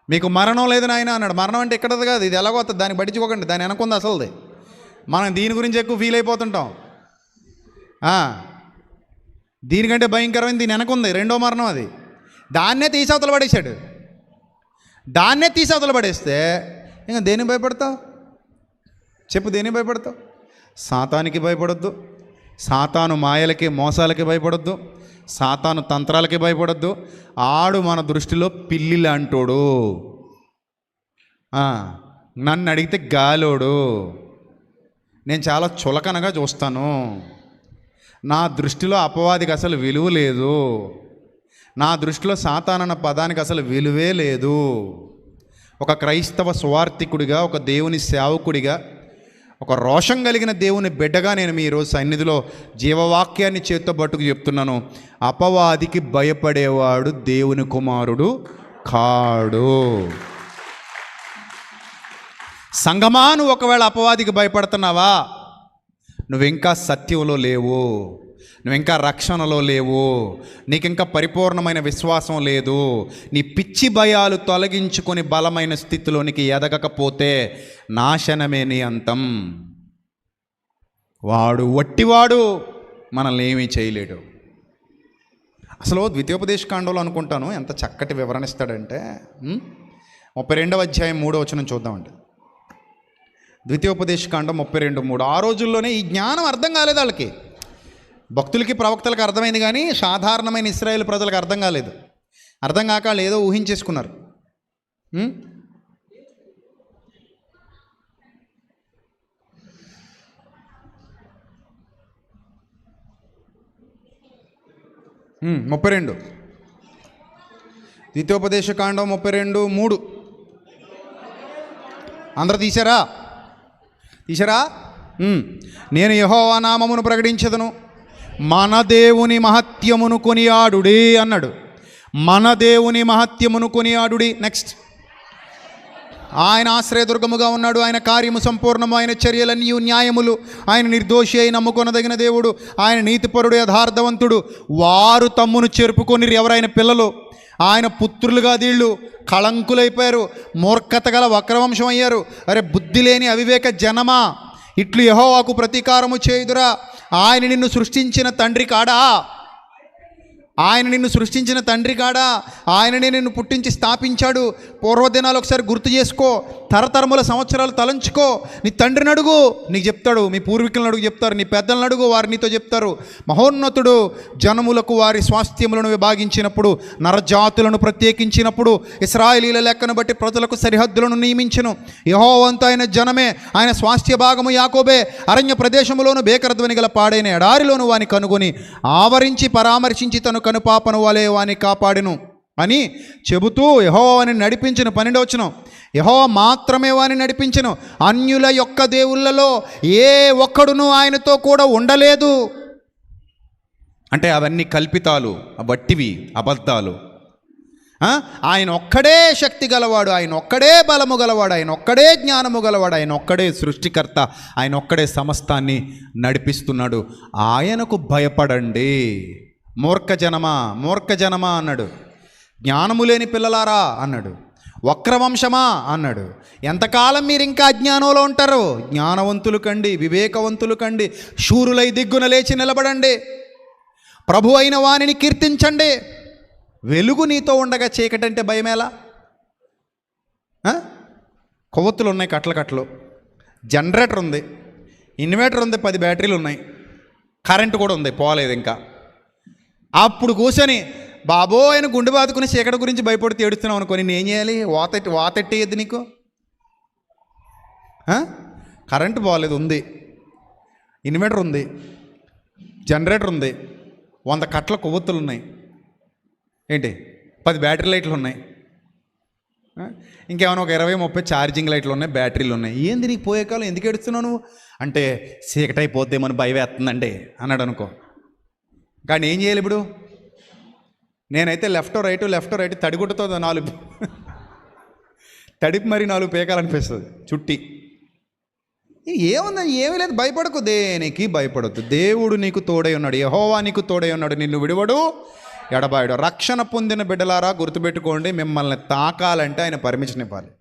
మీకు మరణం లేదు నాయన అన్నాడు. మరణం అంటే ఎక్కడది కాదు, ఇది ఎలాగో వస్తుంది, దాన్ని పట్టించుకోకండి. దాని వెనకుంది అసలుది. మనం దీని గురించి ఎక్కువ ఫీల్ అయిపోతుంటాం. దీనికంటే భయంకరమైన దీని వెనకుంది రెండో మరణం. అది దాన్నే తీసవతల పడేశాడు. దాన్నే తీసవతల పడేస్తే ఇంకా దేనికి భయపడతావు చెప్పు? దేనికి భయపడతావు? సాతానికి భయపడొద్దు. సాతాను మాయలకి మోసాలకి భయపడొద్దు. సాతాను తంత్రాలకి భయపడొద్దు. ఆడు మన దృష్టిలో పిల్లి లాంటోడు. నన్ను అడిగితే గాలోడు. నేను చాలా చులకనగా చూస్తాను. నా దృష్టిలో అపవాదికి అసలు విలువ లేదు. నా దృష్టిలో సాతానన్న పదానికి అసలు విలువే లేదు. ఒక క్రైస్తవ సువార్థికుడిగా, ఒక దేవుని సేవకుడిగా, ఒక రోషం కలిగిన దేవుని బిడ్డగా నేను మీ ఈరోజు సన్నిధిలో జీవవాక్యాన్ని చేత్తో పట్టుకు చెప్తున్నాను. అపవాదికి భయపడేవాడు దేవుని కుమారుడు కాడు. సంగమా, నువ్వు ఒకవేళ అపవాదికి భయపడుతున్నావా? నువ్వింకా సత్యంలో లేవు, నువ్వింకా రక్షణలో లేవు, నీకింకా పరిపూర్ణమైన విశ్వాసం లేదు. నీ పిచ్చి భయాలు తొలగించుకొని బలమైన స్థితిలోనికి ఎదగకపోతే నాశనమే నీ అంతం. వాడు వట్టివాడు, మనల్ని ఏమీ చేయలేడు. అసలు ద్వితీయోపదేశకాండంలో అనుకుంటాను ఎంత చక్కటి వివరణ ఇస్తాడంటే, 32వ అధ్యాయం 3వ వచనం చూద్దామండి. ద్వితీయోపదేశకాండం 32:3. ఆ రోజుల్లోనే ఈ జ్ఞానం అర్థం కాలేదు వాళ్ళకి. భక్తులకి ప్రవక్తలకు అర్థమైంది కానీ సాధారణమైన ఇశ్రాయేలు ప్రజలకు అర్థం కాలేదు. అర్థం కాక వాళ్ళు ఏదో ఊహించేసుకున్నారు. 32 ద్వితీయోపదేశకాండం 32:3. అందరూ తీశారా? నేను యెహోవా నామమును ప్రకటించదను, మన దేవుని మహత్యమును కొనియాడుడి అన్నాడు. మన దేవుని మహత్యమును కొనియాడుడి. నెక్స్ట్, ఆయన ఆశ్రయదుర్గముగా ఉన్నాడు, ఆయన కార్యము సంపూర్ణము, ఆయన చర్యలన్నీ న్యాయములు, ఆయన నిర్దోషి అయి నమ్ముకొనదగిన దేవుడు, ఆయన నీతిపరుడు, యథార్థవంతుడు. వారు తమ్మును చెరుపుకొని ఎవరైనా పిల్లలు ఆయన పుత్రులుగా దీళ్ళు కళంకులైపోయారు, మూర్ఖత గల వక్రవంశం అయ్యారు. అరే బుద్ధి లేని అవివేక జనమా, ఇట్లు యెహోవాకు ప్రతీకారము చేయుదురా. ఆయన నిన్ను సృష్టించిన తండ్రి కాడా? ఆయన నిన్ను సృష్టించిన తండ్రి కాడా? ఆయననే నిన్ను పుట్టించి స్థాపించాడు. పూర్వదినాలు ఒకసారి గుర్తు చేసుకో, తరతరముల సంవత్సరాలు తలంచుకో. నీ తండ్రిని అడుగు, నీకు చెప్తాడు. మీ పూర్వీకులను అడుగు చెప్తారు. నీ పెద్దలను అడుగు, వారు నీతో చెప్తారు. మహోన్నతుడు జనములకు వారి స్వాస్థ్యములను విభాగించినప్పుడు, నరజాతులను ప్రత్యేకించినప్పుడు, ఇశ్రాయేలీల లెక్కను బట్టి ప్రజలకు సరిహద్దులను నియమించెను. యెహోవాతో ఆయన జనమే, ఆయన స్వాస్థ్య భాగము యాకోబే. అరణ్య ప్రదేశములోను భేకరధ్వని గల పాడైన ఎడారిలోను వాని కనుగొని ఆవరించి పరామర్శించి తను కనుపాపను వలె వాని కాపాడెను అని చెబుతూ యెహోవాని నడిపించెను. 12వ వచనం, యెహోవా మాత్రమే వాని నడిపించెను, అన్యుల యొక్క దేవుళ్ళలో ఏ ఒక్కడునూ ఆయనతో కూడా ఉండలేదు. అంటే అవన్నీ కల్పితాలు, వట్టివి, అబద్ధాలు. ఆయన ఒక్కడే శక్తి గలవాడు, ఆయన ఒక్కడే బలము గలవాడు, ఆయన ఒక్కడే జ్ఞానము గలవాడు, ఆయన ఒక్కడే సృష్టికర్త, ఆయన ఒక్కడే సమస్తాన్ని నడిపిస్తున్నాడు. ఆయనకు భయపడండి. మూర్ఖ జనమా అన్నాడు, జ్ఞానము లేని పిల్లలారా అన్నాడు, వక్రవంశమా అన్నాడు. ఎంతకాలం మీరు ఇంకా అజ్ఞానంలో ఉంటారు? జ్ఞానవంతులు కండి, వివేకవంతులు కండి, శూరులై దిగ్గున లేచి నిలబడండి, ప్రభు అయిన వానిని కీర్తించండి. వెలుగు నీతో ఉండగా చీకటంటే భయమేలా? కొవ్వొత్తులు ఉన్నాయి, కట్టలు, జనరేటర్ ఉంది, ఇన్వర్టర్ ఉంది, 10 బ్యాటరీలు ఉన్నాయి, కరెంటు కూడా ఉంది, పోలేదు ఇంకా. అప్పుడు కూర్చొని బాబో ఆయన గుండె బాదుకుని చీకటి గురించి భయపడితే ఏడుస్తున్నావు అనుకో, నేను ఏం చేయాలి? వాతెట్టేయద్దు నీకు. కరెంటు పోలేదు, ఉంది, ఇన్వర్టర్ ఉంది, జనరేటర్ ఉంది, 100 కట్టల కొవ్వొత్తులు ఉన్నాయి, ఏంటి 10 బ్యాటరీ లైట్లు ఉన్నాయి, ఇంకేమైనా ఒక 20-30 ఛార్జింగ్ లైట్లు ఉన్నాయి, బ్యాటరీలు ఉన్నాయి. ఏంది నీకు పోయే కాలం, ఎందుకు ఏడుస్తున్నావు నువ్వు అంటే చీకటి అయిపోద్దేమని భయం వేస్తుందండి అన్నాడు అనుకో. కానీ ఏం చేయాలి ఇప్పుడు? నేనైతే లెఫ్ట్ రైట్ తడిగుడ్డతో 4 తడిపి మరి 4 పేకాలనిపిస్తుంది చుట్టి. ఏముందని ఏమీ లేదు, భయపడకు, దేనికి భయపడద్దు. దేవుడు నీకు తోడై ఉన్నాడు, యెహోవా నీకు తోడై ఉన్నాడు, నిన్ను విడివడు ఎడబాయడు. రక్షణ పొందిన బిడ్డలారా గుర్తుపెట్టుకోండి, మిమ్మల్ని తాకాలంటే ఆయన పర్మిషన్ ఇవ్వాలి.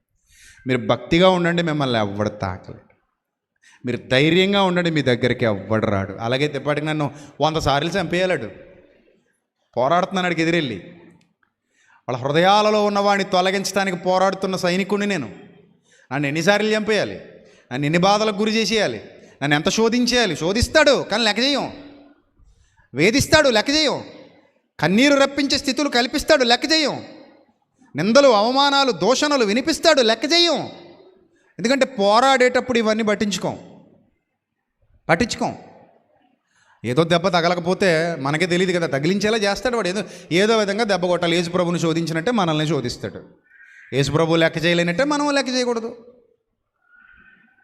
మీరు భక్తిగా ఉండండి, మిమ్మల్ని ఎవ్వడు తాకలేడు. మీరు ధైర్యంగా ఉండండి, మీ దగ్గరికి ఎవ్వడు రాడు. అలాగే తెప్పటికి నన్ను 100 సార్లు చంపేయాలడు, పోరాడుతున్నాడు ఎదిరెళ్ళి. వాళ్ళ హృదయాలలో ఉన్నవాడిని తొలగించడానికి పోరాడుతున్న సైనికుడిని నేను. నన్ను ఎన్నిసార్లు చంపేయాలి, నన్ను ఎన్ని బాధలకు గురి చేసేయాలి, నన్ను ఎంత శోధించేయాలి? శోధిస్తాడు కానీ లెక్క చేయం, వేధిస్తాడు లెక్క చేయం, కన్నీరు రప్పించే స్థితులు కల్పిస్తాడు లెక్క చేయం, నిందలు అవమానాలు దూషణలు వినిపిస్తాడు లెక్క చేయం. ఎందుకంటే పోరాడేటప్పుడు ఇవన్నీ పట్టించుకోం. ఏదో దెబ్బ తగలకపోతే మనకే తెలియదు కదా, తగిలించేలా చేస్తాడు వాడు. ఏదో విధంగా దెబ్బ కొట్టాలి. యేసుప్రభుని శోధించినట్టే మనల్ని శోధిస్తాడు. యేసుప్రభు లెక్క చేయలేనట్టే మనం లెక్క చేయకూడదు.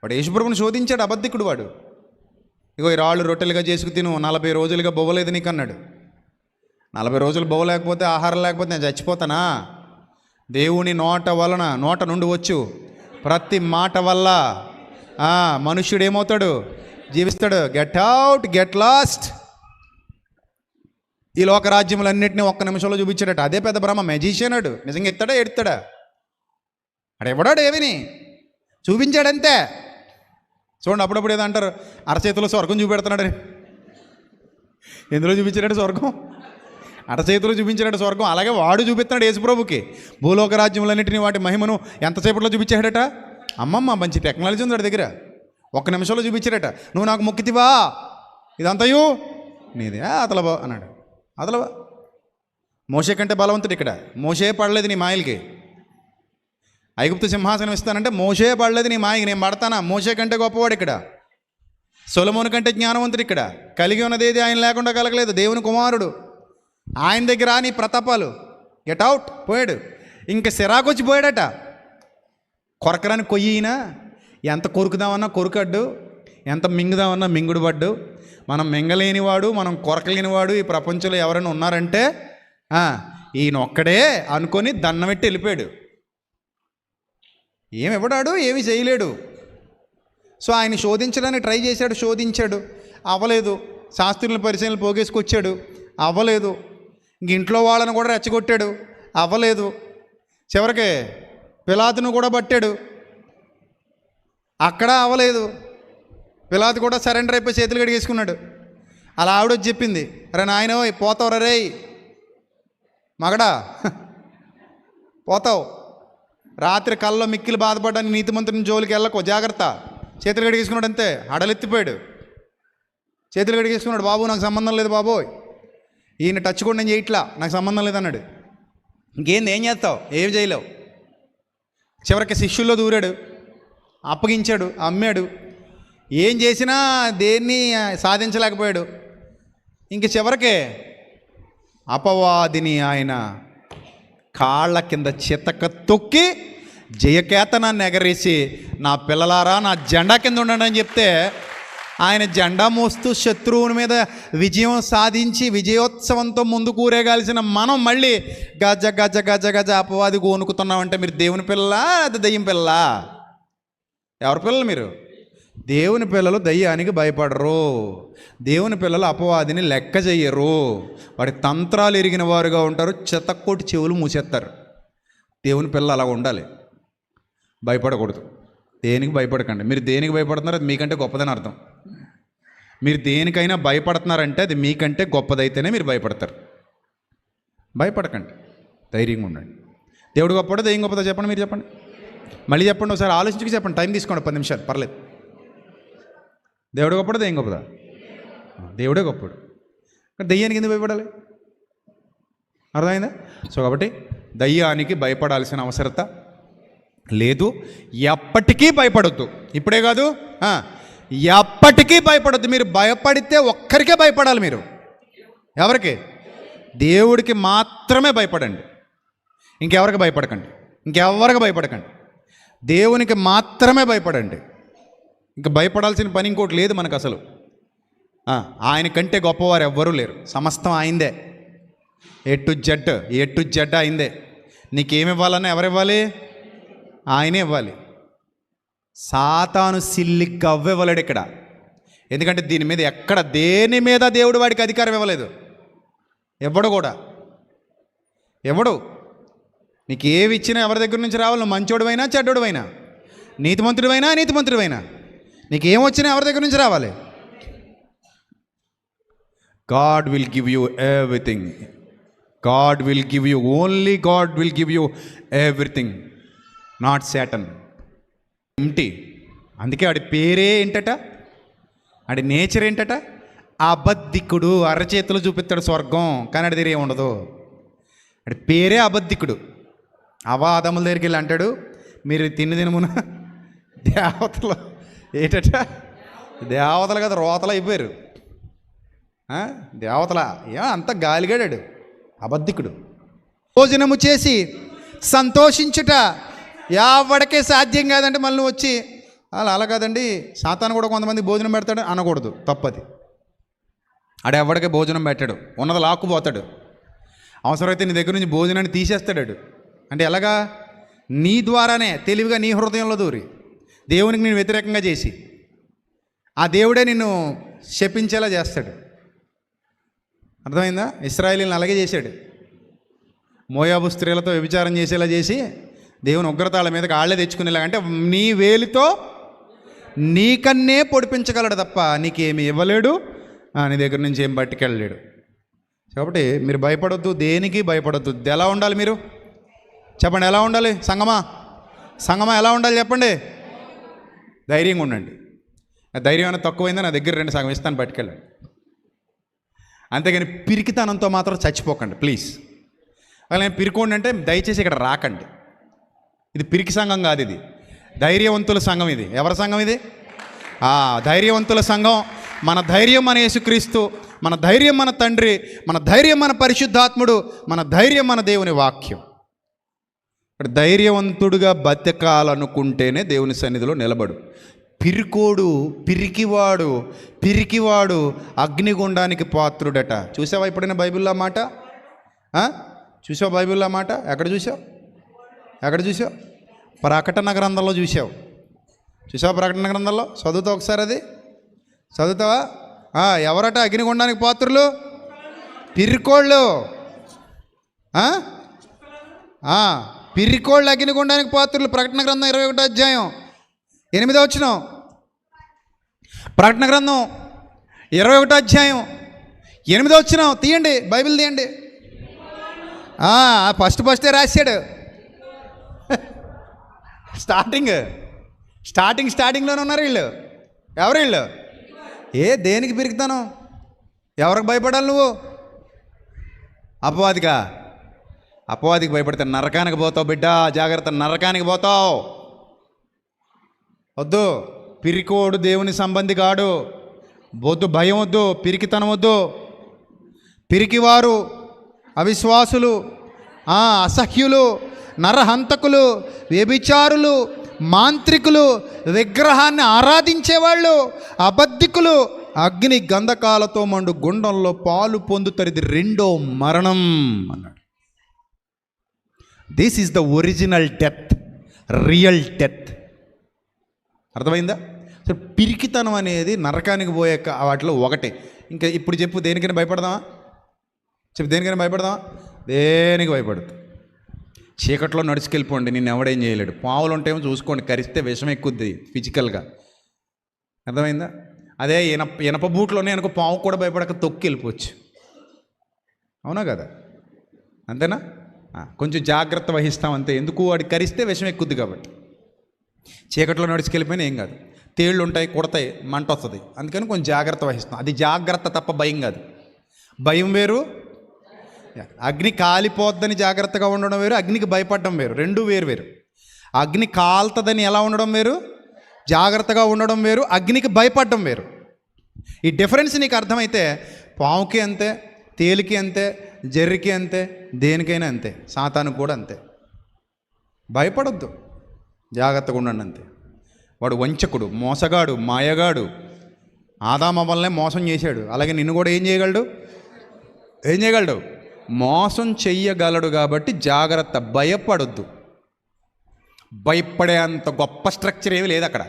వాడు యేసుప్రభుని శోధించాడు, అబద్ధికుడు వాడు. ఇగో ఈ రాళ్ళు రొట్టెలుగా చేసుకు తిను, 40 రోజులుగా బొవ్వలేదు నీకు అన్నాడు. 40 రోజులు బొవ్వలేకపోతే, ఆహారం లేకపోతే నేను చచ్చిపోతానా? దేవుని నోట నుండి వచ్చు ప్రతి మాట వల్ల మనుష్యుడు ఏమవుతాడు? జీవిస్తాడు. Get out, get lost. ఈ లోక రాజ్యములన్నింటినీ ఒక్క నిమిషంలో చూపించాడట. అదే పెద్ద బ్రహ్మ. మెజీషియన్ అడు. నిజంగా ఎత్తాడా ఎడతాడా? అడు ఎవడాడు ఏమిని చూపించాడంతే. చూడండి, అప్పుడప్పుడు ఏదో అంటారు, అరచేతిలో స్వర్గం చూపెడుతున్నాడని. ఎందులో చూపించాడు స్వర్గం? అరచేతిలో చూపించాడు స్వర్గం. అలాగే వాడు చూపిస్తున్నాడు యేసుప్రభుకి భూలోక రాజ్యములన్నింటినీ వాటి మహిమను ఎంతసేపట్లో చూపించాడట. అమ్మమ్మ, మంచి టెక్నాలజీ ఉంది వాడి దగ్గర. ఒక్క నిమిషంలో చూపించాడట. నువ్వు నాకు మొక్కితివా, ఇదంతయు నీదే, అతలబా అన్నాడు. అతలబా. మోషే కంటే బలవంతుడు ఇక్కడ. మోషే పడలేదు నీ మాయలకి. ఐగుప్తు సింహాసనం ఇస్తానంటే మోషే పడలేదు నీ మాయకి. నేను పడతానా? మోషే కంటే గొప్పవాడు ఇక్కడ. సొలొమోను కంటే జ్ఞానవంతుడు ఇక్కడ. కలిగి ఉన్నది ఏది ఆయన లేకుండా కలగలేదు. దేవుని కుమారుడు. ఆయన దగ్గర నీ ప్రతాపాలు. Get out. పోయాడు. ఇంకా సిరాకొచ్చి పోయాడట. కొరకరాని కొయ్యినా, ఎంత కొరుకుదామన్నా కొరుకడ్డు, ఎంత మింగుదామన్నా మింగుడు పడ్డు. మనం మింగలేనివాడు, మనం కొరకలేనివాడు ఈ ప్రపంచంలో ఎవరైనా ఉన్నారంటే ఈయన ఒక్కడే అనుకొని దండం పెట్టి వెళ్ళిపోయాడు. ఏమి ఇవ్వడాడు, ఏమి చేయలేడు. సో ఆయన శోధించడానికి ట్రై చేశాడు, శోధించాడు, అవ్వలేదు. శాస్త్రులను పరిచయాలు పోగేసుకొచ్చాడు, అవ్వలేదు. ఇంక ఇంట్లో వాళ్ళని కూడా రెచ్చగొట్టాడు, అవ్వలేదు. చివరికి పిలాతును కూడా పట్టాడు, అక్కడ అవ్వలేదు. పిలాతు కూడా సరెండర్ అయిపోయి చేతులు కడిగేసుకున్నాడు. అలా ఆవిడొచ్చి చెప్పింది, అరే నాయన పోతావు రే మగడా, పోతావు. రాత్రి కల్లో మిక్కిలు బాధపడ్డానికి నీతిమంతుని జోలికి వెళ్ళకు, జాగ్రత్త. చేతులు కడిగేసుకున్నాడు అంతే. అడలెత్తిపోయాడు, చేతులు కడిగేసుకున్నాడు. బాబు నాకు సంబంధం లేదు బాబోయ్, ఈయన టచ్ కూడా నేను చేయట్లా, నాకు సంబంధం లేదన్నాడు. ఇంకేంది, ఏం చేస్తావు? ఏం చేయలేవు. చివరికి శిష్యుల్లో దూరాడు, అప్పగించాడు, అమ్మాడు. ఏం చేసినా దేన్ని సాధించలేకపోయాడు. ఇంక చివరికి అపవాదిని ఆయన కాళ్ళ కింద చితక తొక్కి జయకేతనాన్ని ఎగరేసి, నా పిల్లలారా నా జెండా కింద ఉండండి అని చెప్తే, ఆయన జెండా మోస్తూ శత్రువుని మీద విజయం సాధించి విజయోత్సవంతో ముందు కూరేగాల్సిన మనం మళ్ళీ గజ గజ గజ గజ అపవాది గోనుకుతున్నామంటే మీరు దేవుని పిల్లలా, అది దయ్యం పిల్లలా? ఎవరి పిల్లలు మీరు? దేవుని పిల్లలు దయ్యానికి భయపడరు. దేవుని పిల్లలు అపవాదిని లెక్క చెయ్యరు. వాడి తంత్రాలు ఎరిగిన వారుగా ఉంటారు. చెతక్కోటి చెవులు మూసేస్తారు. దేవుని పిల్లలు అలా ఉండాలి, భయపడకూడదు. దేనికి భయపడకండి. మీరు దేనికి భయపడుతున్నారు అది మీకంటే గొప్పదని అర్థం. మీరు దేనికైనా భయపడుతున్నారంటే అది మీకంటే గొప్పదైతేనే మీరు భయపడతారు. భయపడకండి, ధైర్యంగా ఉండండి. దేవుడు గొప్పదా దెయ్యం గొప్పదా? చెప్పండి, మీరు చెప్పండి. మళ్ళీ చెప్పండి, ఒకసారి ఆలోచించి చెప్పండి. టైం తీసుకోండి, 10 నిమిషాలు పర్లేదు. దేవుడు గొప్పదా దెయ్యం గొప్పదా? దేవుడే గొప్పడు. దయ్యానికి ఎందుకు భయపడాలి? అర్థమైందా? సో కాబట్టి దయ్యానికి భయపడాల్సిన అవసరత లేదు. ఎప్పటికీ భయపడొద్దు. ఇప్పుడే కాదు, ఎప్పటికీ భయపడొద్దు. మీరు భయపడితే ఒక్కరికే భయపడాలి. మీరు ఎవరికి? దేవుడికి మాత్రమే భయపడండి. ఇంకెవరికి భయపడకండి, ఇంకెవరికి భయపడకండి. దేవునికి మాత్రమే భయపడండి. ఇంకా భయపడాల్సిన పని ఇంకోటి లేదు మనకు అసలు. ఆయన కంటే గొప్పవారు ఎవ్వరూ లేరు. సమస్తం ఆయనదే. ఏ టు జెడ్ ఆయనదే. నీకేమి ఇవ్వాలన్నా ఎవరివ్వాలి? ఆయనే ఇవ్వాలి. సాతాను సిల్లి గవ్వివ్వలేడు ఇక్కడ. ఎందుకంటే దీని మీద ఎక్కడ దేని మీద దేవుడు వాడికి అధికారం ఇవ్వలేదు. ఎవడు కూడా ఎవడు నీకు ఏవి ఇచ్చినా ఎవరి దగ్గర నుంచి రావాలి? నువ్వు మంచోడువైనా చెడ్డోడువైనా, నీతిమంతుడివైనా నీకు ఏమొచ్చినా ఎవరి దగ్గర నుంచి రావాలి? God will give you everything. God will give you, only God will give you everything, not Satan. ఏంటి? అందుకే ఆడి పేరే ఏంటట, ఆడి నేచర్ ఏంటట? అబద్ధికుడు. అరచేతులు చూపిస్తాడు స్వర్గం, కానీ ఆడి దగ్గర ఏముండదు. ఆడి పేరే అబద్ధికుడు. అవాదముల దగ్గరికి వెళ్ళి అంటాడు, మీరు తినమున దేవతలు ఏంటట, దేవతలు కదా రోతలు అయిపోయారు. దేవతల అంత గాలిగాడాడు, అబద్ధికుడు. భోజనము చేసి సంతోషించుట ఎవడికే సాధ్యం కాదంటే మళ్ళీ వచ్చి అలా కాదండి, సాతాను కూడా కొంతమంది భోజనం పెడతాడు అనకూడదు, తప్పది. ఆడు ఎవడికే భోజనం పెట్టాడు, ఉన్నది లాక్కుపోతాడు. అవసరమైతే నీ దగ్గర నుంచి భోజనాన్ని తీసేస్తాడు. అంటే ఎలాగా? నీ ద్వారానే తెలివిగా నీ హృదయంలో దూరి దేవునికి నేను వ్యతిరేకంగా చేసి ఆ దేవుడే నిన్ను శపించేలా చేస్తాడు. అర్థమైందా? ఇశ్రాయేలీని అలాగే చేశాడు. మోయాబు స్త్రీలతో వ్యభిచారం చేసేలా చేసి దేవుని ఉగ్రతాళ మీదకి ఆళ్లే తెచ్చుకునేలా. అంటే నీ వేలితో నీకన్నే పొడిపించగలడు తప్ప నీకేమి ఇవ్వలేడు, నీ దగ్గర నుంచి ఏం పట్టుకెళ్ళలేడు. కాబట్టి మీరు భయపడొద్దు, దేనికి భయపడొద్దు. ఎలా ఉండాలి మీరు చెప్పండి? ఎలా ఉండాలి? సంగమా ఎలా ఉండాలి చెప్పండి? ధైర్యంగా ఉండండి. ధైర్యం అనేది తక్కువైందా నా దగ్గర 2 సగం ఇస్తాను పట్టుకెళ్ళండి. అంతేగాని పిరికితనంతో మాత్రం చచ్చిపోకండి ప్లీజ్. అలా నేను పిరికోండి అంటే దయచేసి ఇక్కడ రాకండి. ఇది పిరికి సంఘం కాదు, ఇది ధైర్యవంతుల సంఘం. ఇది ఎవరి సంఘం? ఇది ధైర్యవంతుల సంఘం. మన ధైర్యం మన యేసుక్రీస్తు, మన ధైర్యం మన తండ్రి, మన ధైర్యం మన పరిశుద్ధాత్ముడు, మన ధైర్యం మన దేవుని వాక్యం. ధైర్యవంతుడుగా బతకాలనుకుంటేనే దేవుని సన్నిధిలో నిలబడు. పిరికివాడు అగ్నిగుండానికి పాత్రుడట. చూసావా ఎప్పుడైనా బైబిల్లో మాట? చూసావు బైబిల్లో మాట? ఎక్కడ చూసావు? ప్రకటన గ్రంథంలో చూసావు. ప్రకటన గ్రంథంలో చదువుతావు ఒకసారి, అది చదువుతావా? ఎవరట అగ్నిగుండానికి పాత్రులు? పిరికోళ్ళు. పిరికోళ్ళు అగ్నిగుండానికి పాత్రులు. ప్రకటన గ్రంథం 21వ అధ్యాయం 8వ వచనం. ప్రకటన గ్రంథం 21వ అధ్యాయం 8వ వచనం. తీయండి, బైబిల్ తీయండి. ఫస్టే రాశాడు. స్టార్టింగ్లోనే ఉన్నారు వీళ్ళు. ఎవరు వీళ్ళు? దేనికి పిరుగుతాను? ఎవరికి భయపడాలి నువ్వు? అపవాదికి భయపడితే నరకానికి పోతావు బిడ్డ, జాగ్రత్త, నరకానికి పోతావు. వద్దు, పిరికోడు దేవుని సంబంధి కాడు. వద్దు, భయం వద్దు, పిరికితనం వద్దు. పిరికివారు, అవిశ్వాసులు, అసహ్యులు, నరహంతకులు, వ్యభిచారులు, మాంత్రికులు, విగ్రహాన్ని ఆరాధించేవాళ్ళు, అబద్ధికులు అగ్ని గంధకాలతో మండు గుండంలో పాలు పొందుతారు. ఇది 2వ మరణం అన్నాడు. This is the original death, real death. అర్థమైందా? సో పిరికితనం అనేది నరకానికి పోయే వాటిలో ఒకటే. ఇంకా ఇప్పుడు చెప్పు, దేనికైనా భయపడదామా? దేనికైనా భయపడదామా? దేనికి భయపడదు. చీకట్లో నడుచుకెళ్ళిపోండి, నిన్ను ఎవడేం చేయలేడు. పావులు ఉంటాయేమో చూసుకోండి, కరిస్తే విషం ఎక్కుద్ది ఫిజికల్గా. అర్థమైందా? అదే ఇనప బూట్లోనే అనుకో, పావు కూడా భయపడక తొక్కి వెళ్ళిపోవచ్చు. అవునా కదా? అంతేనా? కొంచెం జాగ్రత్త వహిస్తాం అంతే. ఎందుకు? వాడి కరిస్తే విషం ఎక్కుద్ది కాబట్టి. చీకట్లో నడుచుకెళ్ళిపోయినా ఏం కాదు. తేళ్ళు ఉంటాయి, కుడతాయి, మంట వస్తుంది. అందుకని కొంచెం జాగ్రత్త వహిస్తాం. అది జాగ్రత్త తప్ప భయం కాదు. భయం వేరు, అగ్ని కాలిపోద్దని జాగ్రత్తగా ఉండడం వేరు, అగ్నికి భయపడడం వేరు. 2 వేరు. అగ్ని కాలుతుందని ఎలా ఉండడం వేరు, జాగ్రత్తగా ఉండడం వేరు, అగ్నికి భయపడడం వేరు. ఈ డిఫరెన్స్ నీకు అర్థమైతే పావుకి అంతే, తేలికి అంతే, జర్రికి అంతే, దేనికైనా అంతే, సాతాను కూడా అంతే. భయపడొద్దు, జాగ్రత్తగా ఉండండి అంతే. వాడు వంచకుడు, మోసగాడు, మాయగాడు. ఆదాము వల్లనే మోసం చేశాడు. అలాగే నిన్ను కూడా ఏం చేయగలడు? మోసం చెయ్యగలడు. కాబట్టి జాగ్రత్త, భయపడొద్దు. భయపడే అంత గొప్ప స్ట్రక్చర్ ఏమి లేదు అక్కడ.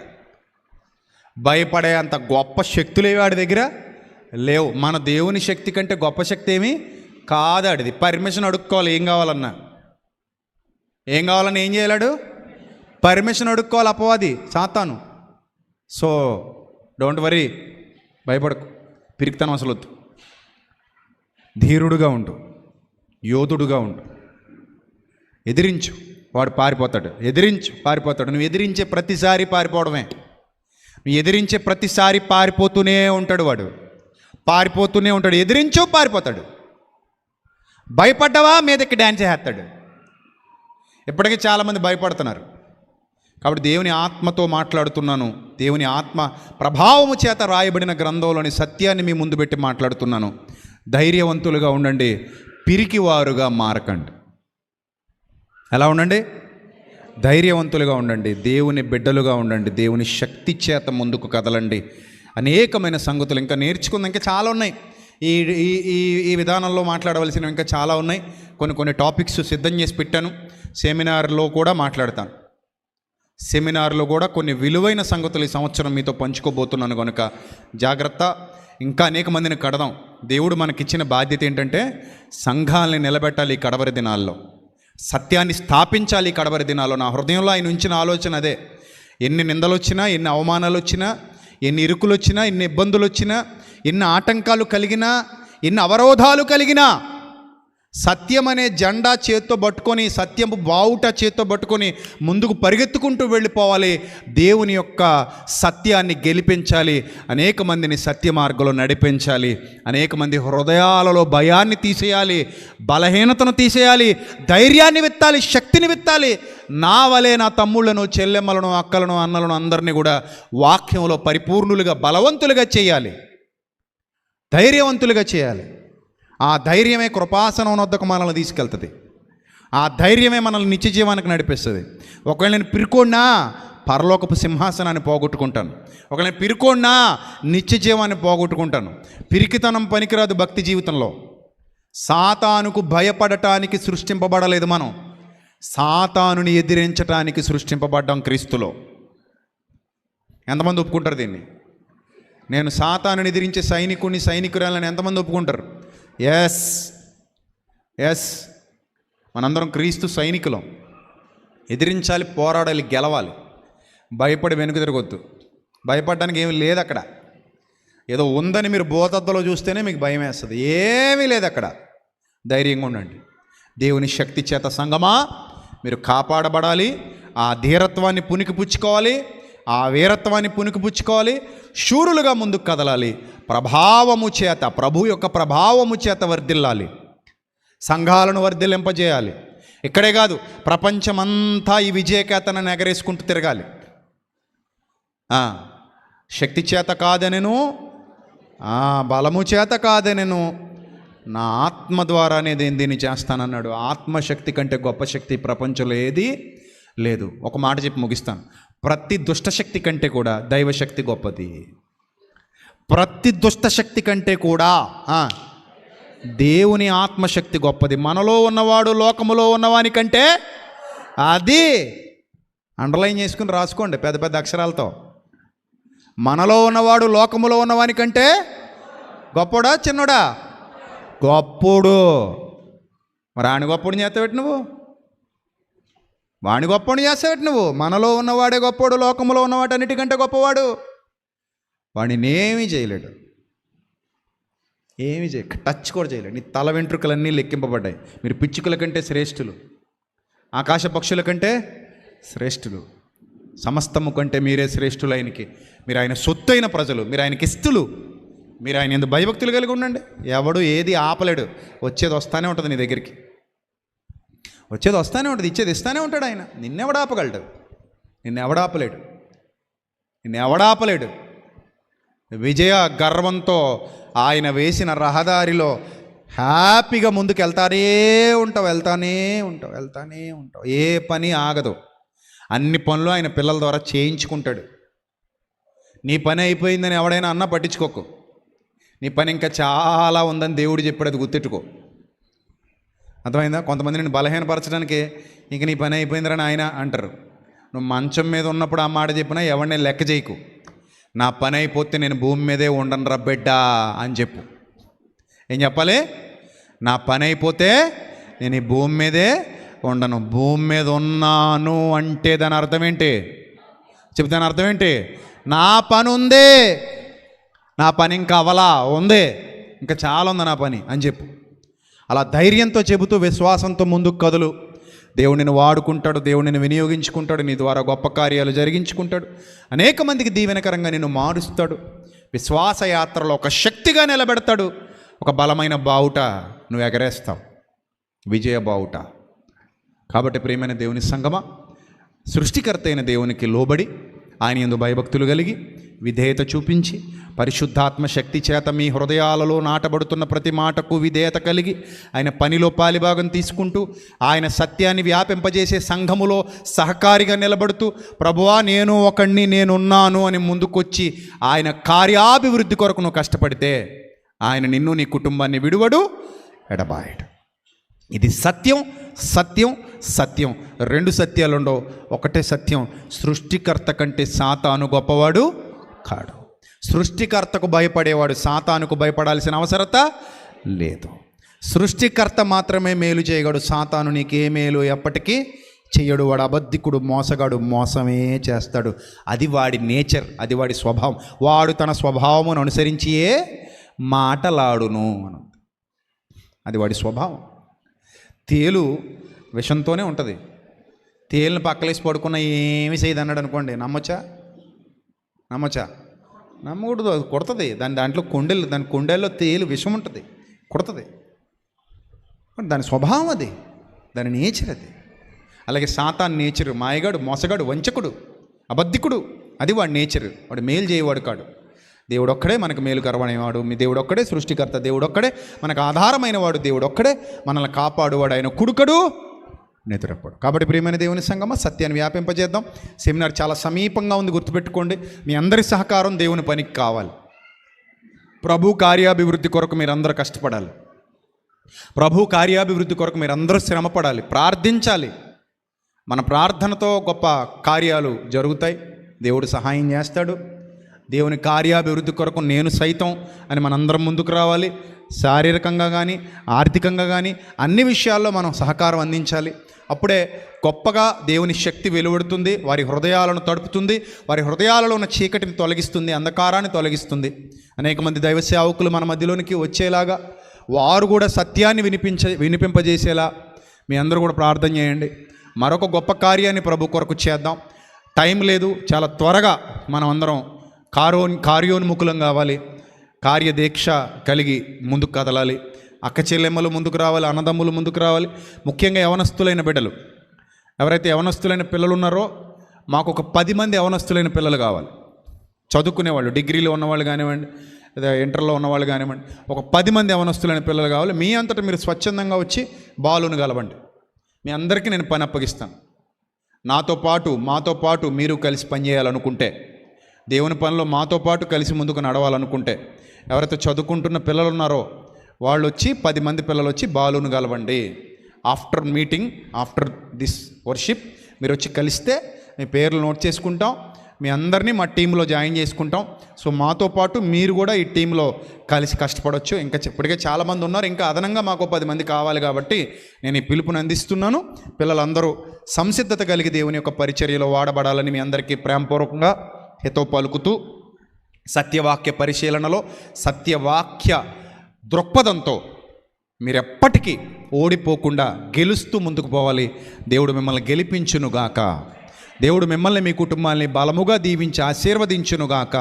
భయపడే అంత గొప్ప శక్తులేవి వాడి దగ్గర లేవు. మన దేవుని శక్తి కంటే గొప్ప శక్తి ఏమీ కాదు. ఆడిది పర్మిషన్ అడుక్కోవాలి. ఏం కావాలన్నా ఏం చేయలేడు? పర్మిషన్ అడుక్కోవాలి అపవాది, సాతాను. సో డోంట్ వరీ, భయపడకు, పిరికితనం అసలు వద్దు. ధీరుడుగా ఉండు, యోధుడుగా ఉండు. ఎదిరించు, వాడు పారిపోతాడు. నువ్వు ఎదిరించే ప్రతిసారి పారిపోవడమే. నువ్వు ఎదిరించే ప్రతిసారి పారిపోతూనే ఉంటాడు. ఎదిరించు, పారిపోతాడు. భయపడ్డావా, మీదకి డ్యాన్స్ చేస్తాడు. ఇప్పటికీ చాలామంది భయపడుతున్నారు. కాబట్టి దేవుని ఆత్మతో మాట్లాడుతున్నాను. దేవుని ఆత్మ ప్రభావము చేత రాయబడిన గ్రంథంలోని సత్యాన్ని మీ ముందు పెట్టి మాట్లాడుతున్నాను. ధైర్యవంతులుగా ఉండండి, పిరికివారుగా మారకండి. ఎలా ఉండండి? ధైర్యవంతులుగా ఉండండి, దేవుని బిడ్డలుగా ఉండండి, దేవుని శక్తి చేత ముందుకు కదలండి. అనేకమైన సంగతులు ఇంకా నేర్చుకుందాం. ఇంకా చాలా ఉన్నాయి. ఈ విధానంలో మాట్లాడవలసినవి ఇంకా చాలా ఉన్నాయి. కొన్ని టాపిక్స్ సిద్ధం చేసి పెట్టాను. సెమినార్లో కూడా మాట్లాడతాను. సెమినార్లో కూడా కొన్ని విలువైన సంగతులు ఈ సంవత్సరం మీతో పంచుకోబోతున్నాను కనుక జాగ్రత్త. ఇంకా అనేక మందిని కడదాం. దేవుడు మనకిచ్చిన బాధ్యత ఏంటంటే సంఘాలని నిలబెట్టాలి ఈ కడవరి దినాల్లో, సత్యాన్ని స్థాపించాలి ఈ కడవరి దినాల్లో. నా హృదయంలో ఆయన ఉంచిన ఆలోచన అదే. ఎన్ని నిందలు వచ్చినా, ఎన్ని అవమానాలు వచ్చినా, ఎన్ని ఇరుకులు వచ్చినా, ఎన్ని ఇబ్బందులు వచ్చినా, ఎన్ని ఆటంకాలు కలిగినా, ఎన్ని అవరోధాలు కలిగినా సత్యం అనే జెండా చేత్తో పట్టుకొని, సత్యము బావుట చేత్తో పట్టుకొని ముందుకు పరిగెత్తుకుంటూ వెళ్ళిపోవాలి. దేవుని యొక్క సత్యాన్ని గెలిపించాలి. అనేక మందిని సత్య మార్గంలో నడిపించాలి. అనేక మంది హృదయాలలో భయాన్ని తీసేయాలి, బలహీనతను తీసేయాలి, ధైర్యాన్ని విత్తాలి, శక్తిని విత్తాలి. నా వలే నా తమ్ముళ్ళను, చెల్లెమ్మలను, అక్కలను, అన్నలను అందరినీ కూడా వాక్యంలో పరిపూర్ణులుగా, బలవంతులుగా చేయాలి, ధైర్యవంతులుగా చేయాలి. ఆ ధైర్యమే కృపాసనం వద్దకు మనల్ని తీసుకెళ్తుంది. ఆ ధైర్యమే మనల్ని నిత్య జీవానికి నడిపిస్తుంది. ఒకవేళ నేను పిరుకోడినా పరలోకపు సింహాసనాన్ని పోగొట్టుకుంటాను. ఒకవేళ నేను పిరుకోడినా నిత్య జీవాన్ని పోగొట్టుకుంటాను. పిరికితనం పనికిరాదు భక్తి జీవితంలో. సాతానుకు భయపడటానికి సృష్టింపబడలేదు మనం, సాతానుని ఎదిరించటానికి సృష్టింపబడ్డాం క్రీస్తులో. ఎంతమంది ఒప్పుకుంటారు దీన్ని? నేను సాతానుని ఎదిరించే సైనికురాలని ఎంతమంది ఒప్పుకుంటారు? ఎస్ మనందరం క్రీస్తు సైనికులం. ఎదిరించాలి, పోరాడాలి, గెలవాలి. భయపడి వెనుక తిరగొద్దు. భయపడడానికి ఏమీ లేదు అక్కడ. ఏదో ఉందని మీరు భూతద్దలో చూస్తేనే మీకు భయం వేస్తుంది. ఏమీ లేదు అక్కడ. ధైర్యంగా ఉండండి. దేవుని శక్తి చేత సంగమా మీరు కాపాడబడాలి. ఆ ధీరత్వాన్ని పుణికిపుచ్చుకోవాలి, ఆ వీరత్వాన్ని పుణికిపుచ్చుకోవాలి. శూరులుగా ముందుకు కదలాలి. ప్రభావము చేత, ప్రభు యొక్క ప్రభావము చేత వర్ధిల్లాలి. సంఘాలను వర్ధిల్లింపజేయాలి. ఇక్కడే కాదు, ప్రపంచమంతా ఈ విజయకేతనని ఎగరేసుకుంటూ తిరగాలి. శక్తి చేత కాదనెను, బలము చేత కాదనెను, నా ఆత్మ ద్వారానే దీన్ని చేస్తానన్నాడు. ఆత్మశక్తి కంటే గొప్ప శక్తి ప్రపంచంలో ఏది లేదు. ఒక మాట చెప్పి ముగిస్తాను. ప్రతి దుష్టశక్తి కంటే కూడా దైవశక్తి గొప్పది. ప్రతి దుష్టశక్తి కంటే కూడా దేవుని ఆత్మశక్తి గొప్పది. మనలో ఉన్నవాడు లోకములో ఉన్నవాని కంటే, అది అండర్లైన్ చేసుకుని రాసుకోండి పెద్ద పెద్ద అక్షరాలతో. మనలో ఉన్నవాడు లోకములో ఉన్నవాని కంటే గొప్పడా చిన్నోడా? గొప్పోడు. మరి ఆయన గొప్పడు చేస్తావేటి నువ్వు? వాణి గొప్పని చేస్తావేటి నువ్వు? మనలో ఉన్నవాడే గొప్పవాడు, లోకములో ఉన్నవాడు అన్నిటికంటే గొప్పవాడు. వాడిని ఏమీ చేయలేడు, ఏమీ టచ్ కూడా చేయలేడు. నీ తల వెంట్రుకలన్నీ లెక్కింపబడ్డాయి. మీరు పిచ్చుకల కంటే శ్రేష్ఠులు, ఆకాశ పక్షుల కంటే శ్రేష్ఠులు, సమస్తము కంటే మీరే శ్రేష్ఠులు. ఆయనకి మీరు ఆయన సొత్తైన ప్రజలు, మీరు ఆయనకి ఇస్తులు. మీరు ఆయన ఎందుకు భయభక్తులు కలిగి ఉండండి. ఎవడు ఏది ఆపలేడు. వచ్చేది వస్తానే ఉంటుంది నీ దగ్గరికి, వచ్చేది వస్తానే ఉంటుంది, ఇచ్చేది ఇస్తానే ఉంటాడు ఆయన. నిన్నెవడాపగలడు? నిన్నెవడాపలేడు, నిన్నెవడాపలేడు. విజయ గర్వంతో ఆయన వేసిన రహదారిలో హ్యాపీగా ముందుకు వెళ్తానే ఉంటావు. ఏ పని ఆగదు. అన్ని పనులు ఆయన పిల్లల ద్వారా చేయించుకుంటాడు. నీ పని అయిపోయిందని ఎవడైనా అన్నా పట్టించుకోకు. నీ పని ఇంకా చాలా ఉందని దేవుడు చెప్పాడు, అది గుర్తెట్టుకో. అర్థమైందా? కొంతమంది నేను బలహీనపరచడానికి ఇంక నీ పని అయిపోయిందని ఆయన అంటారు. నువ్వు మంచం మీద ఉన్నప్పుడు ఆ మాట చెప్పినా ఎవరిని లెక్క చేయకు. నా పని అయిపోతే నేను భూమి మీదే ఉండను రా బిడ్డా అని చెప్పు. ఏం చెప్పాలి? నా పని అయిపోతే నేను ఈ భూమి మీదే ఉండను. భూమి మీద ఉన్నాను అంటే దాని అర్థం ఏంటి? చెప్తాను అర్థం ఏంటి? నా పని ఉంది, నా పని ఇంకా అవలా ఉంది, ఇంకా చాలా ఉంది నా పని అని చెప్పు. అలా ధైర్యంతో చెబుతూ విశ్వాసంతో ముందుకు కదులు. దేవుడిని వాడుకుంటాడు, దేవుడిని వినియోగించుకుంటాడు, నీ ద్వారా గొప్ప కార్యాలు జరిగించుకుంటాడు, అనేక మందికి దీవెనకరంగా నిన్ను మారుస్తాడు. విశ్వాస యాత్రలో ఒక శక్తిగా నిలబెడతాడు. ఒక బలమైన బావుట నువ్వు ఎగరేస్తావు, విజయ బావుట. కాబట్టి ప్రియమైన దేవుని సంగమా, సృష్టికర్త అయిన దేవునికి లోబడి ఆయన యందు భయభక్తులు కలిగి విధేయత చూపించి పరిశుద్ధాత్మ శక్తి చేత మీ హృదయాలలో నాటబడుతున్న ప్రతి మాటకు విధేయత కలిగి ఆయన పనిలో పాలిభాగం తీసుకుంటూ ఆయన సత్యాన్ని వ్యాపింపజేసే సంఘములో సహకారిగా నిలబడుతూ ప్రభువా నేను ఒకణ్ణి, నేనున్నాను అని ముందుకొచ్చి ఆయన కార్యాభివృద్ధి కొరకు నువ్వు కష్టపడితే ఆయన నిన్ను నీ కుటుంబాన్ని విడువడు, ఎడబాయడు. ఇది సత్యం, సత్యం, సత్యం. రెండు సత్యాలు ఉండవు, ఒకటే సత్యం. సృష్టికర్త కంటే సాతాను గొప్పవాడు కాడు. సృష్టికర్తకు భయపడేవాడు సాతానుకు భయపడాల్సిన అవసరత లేదు. సృష్టికర్త మాత్రమే మేలు చేయగలడు. సాతాను నీకే మేలు ఎప్పటికీ చెయ్యడు. వాడు అబద్ధికుడు, మోసగాడు, మోసమే చేస్తాడు. అది వాడి నేచర్, అది వాడి స్వభావం. వాడు తన స్వభావమును అనుసరించియే మాటలాడును అని, అది వాడి స్వభావం. తేలు విషంతోనే ఉంటుంది. తేలుని పక్కలేసి పడుకున్న ఏమి చేయదు అన్నాడు అనుకోండి, నమ్మొచ్చా? నమ్మకూడదు. అది కొడుతుంది. దాంట్లో దాని కొండెల్లో తేలు విషం ఉంటుంది, కొడుతుంది. దాని స్వభావం అది, దాని నేచర్ అది. అలాగే సాతాన్ నేచర్ మాయగాడు, మోసగాడు, వంచకుడు, అబద్ధికుడు, అది వాడి నేచర్. వాడు మేలు చేయవాడు కాడు. దేవుడు ఒక్కడే మనకు మేలు కరవనేవాడు. మీ దేవుడు ఒక్కడే సృష్టికర్త. దేవుడు ఒక్కడే మనకు ఆధారమైన వాడు. దేవుడు ఒక్కడే మనల్ని కాపాడువాడు. ఆయన కుడుకడు, నెదురెప్పడు. కాబట్టి ప్రియమైన దేవుని సంగమా, సత్యాన్ని వ్యాపింపజేద్దాం. సెమినార్ చాలా సమీపంగా ఉంది, గుర్తుపెట్టుకోండి. మీ అందరి సహకారం దేవుని పనికి కావాలి. ప్రభు కార్యాభివృద్ధి కొరకు మీరందరూ కష్టపడాలి. ప్రభు కార్యాభివృద్ధి కొరకు మీరందరూ శ్రమపడాలి, ప్రార్థించాలి. మన ప్రార్థనతో గొప్ప కార్యాలు జరుగుతాయి. దేవుడు సహాయం చేస్తాడు. దేవుని కార్యాభివృద్ధి కొరకు నేను సైతం అని మనందరం ముందుకు రావాలి. శారీరకంగా కానీ ఆర్థికంగా కానీ అన్ని విషయాల్లో మనం సహకారం అందించాలి. అప్పుడే గొప్పగా దేవుని శక్తి వెలువడుతుంది. వారి హృదయాలను తడుపుతుంది. వారి హృదయాలలో ఉన్న చీకటిని తొలగిస్తుంది, అంధకారాన్ని తొలగిస్తుంది. అనేక మంది దైవ సేవకులు మన మధ్యలోనికి వచ్చేలాగా, వారు కూడా సత్యాన్ని వినిపింపజేసేలా మీ అందరూ కూడా ప్రార్థన చేయండి. మరొక గొప్ప కార్యాన్ని ప్రభు కొరకు చేద్దాం. టైం లేదు, చాలా త్వరగా మనం అందరం కార్యోన్ముఖులం కావాలి. కార్యదీక్ష కలిగి ముందుకు కదలాలి. అక్క చెల్లెమ్మలు ముందుకు రావాలి, అన్నదమ్ములు ముందుకు రావాలి. ముఖ్యంగా యవనస్తులైన బిడ్డలు, ఎవరైతే యవనస్తులైన పిల్లలు ఉన్నారో, మాకు ఒక 10 మంది యవనస్తులైన పిల్లలు కావాలి. చదువుకునేవాళ్ళు, డిగ్రీలో ఉన్నవాళ్ళు కానివ్వండి, ఇంటర్లో ఉన్నవాళ్ళు కానివ్వండి, ఒక 10 మంది యవనస్తులైన పిల్లలు కావాలి. మీ అంతటా మీరు స్వచ్ఛందంగా వచ్చి బాలును గలవండి. మీ అందరికీ నేను పని అప్పగిస్తాను. మాతో పాటు మీరు కలిసి పనిచేయాలనుకుంటే, దేవుని పనిలో మాతో పాటు కలిసి ముందుకు నడవాలనుకుంటే, ఎవరైతే చదువుకుంటున్న పిల్లలు ఉన్నారో వాళ్ళు వచ్చి 10 మంది పిల్లలు వచ్చి బాలును గలవండి. After meeting, after this worship మీరు వచ్చి కలిస్తే మీ పేర్లు నోట్ చేసుకుంటాం. మీ అందరినీ మా టీంలో జాయిన్ చేసుకుంటాం. సో మాతో పాటు మీరు కూడా ఈ టీంలో కలిసి కష్టపడవచ్చు. ఇంకా ఇప్పటికే చాలామంది ఉన్నారు, ఇంకా అదనంగా మాకు 10 మంది కావాలి. కాబట్టి నేను ఈ పిలుపుని అందిస్తున్నాను. పిల్లలందరూ సంసిద్ధత కలిగి దేవుని యొక్క పరిచర్యలో వాడబడాలని మీ అందరికీ ప్రేమపూర్వకంగా హితో పలుకుతూ, సత్యవాక్య పరిశీలనలో సత్యవాక్య దృక్పథంతో మీరు ఎప్పటికీ ఓడిపోకుండా గెలుస్తూ ముందుకు పోవాలి. దేవుడు మిమ్మల్ని గెలిపించునుగాక. దేవుడు మిమ్మల్ని, మీ కుటుంబాన్ని బలముగా దీవించి ఆశీర్వదించునుగాక.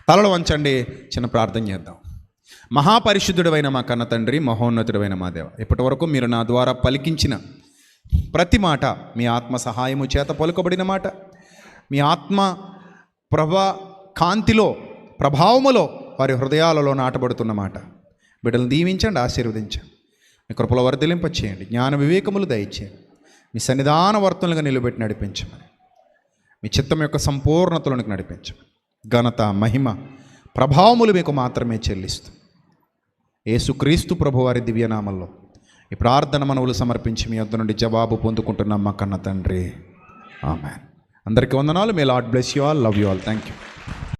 తలలు వంచండి, చిన్న ప్రార్థన చేద్దాం. మహాపరిశుద్ధుడైన మా కన్న తండ్రి, మహోన్నతుడైన మా దేవ, ఇప్పటి వరకు మీరు నా ద్వారా పలికించిన ప్రతి మాట మీ ఆత్మ సహాయము చేత పలుకబడిన మాట, మీ ఆత్మ కాంతిలో, ప్రభావములో వారి హృదయాలలో నాటబడుతున్న మాట. బిడ్డలను దీవించండి, ఆశీర్వదించండి. మీ కృపలో వర్ధిలింప చేయండి. జ్ఞాన వివేకములు దయచేయండి. మీ సన్నిధాన వర్తనలుగా నిలబెట్టి నడిపించమని, మీ చిత్తం యొక్క సంపూర్ణతలోనికి నడిపించమని, ఘనత, మహిమ, ప్రభావములు మీకు మాత్రమే చెల్లిస్తూ యేసుక్రీస్తు ప్రభువారి దివ్యనామంలో ఈ ప్రార్థన మనవులు సమర్పించి మీ వద్ద నుండి జవాబు పొందుకుంటున్నాం మా కన్న తండ్రి. ఆమేన్. అందరికీ వందనాలు. May Lord bless you all. Love you all. Thank you.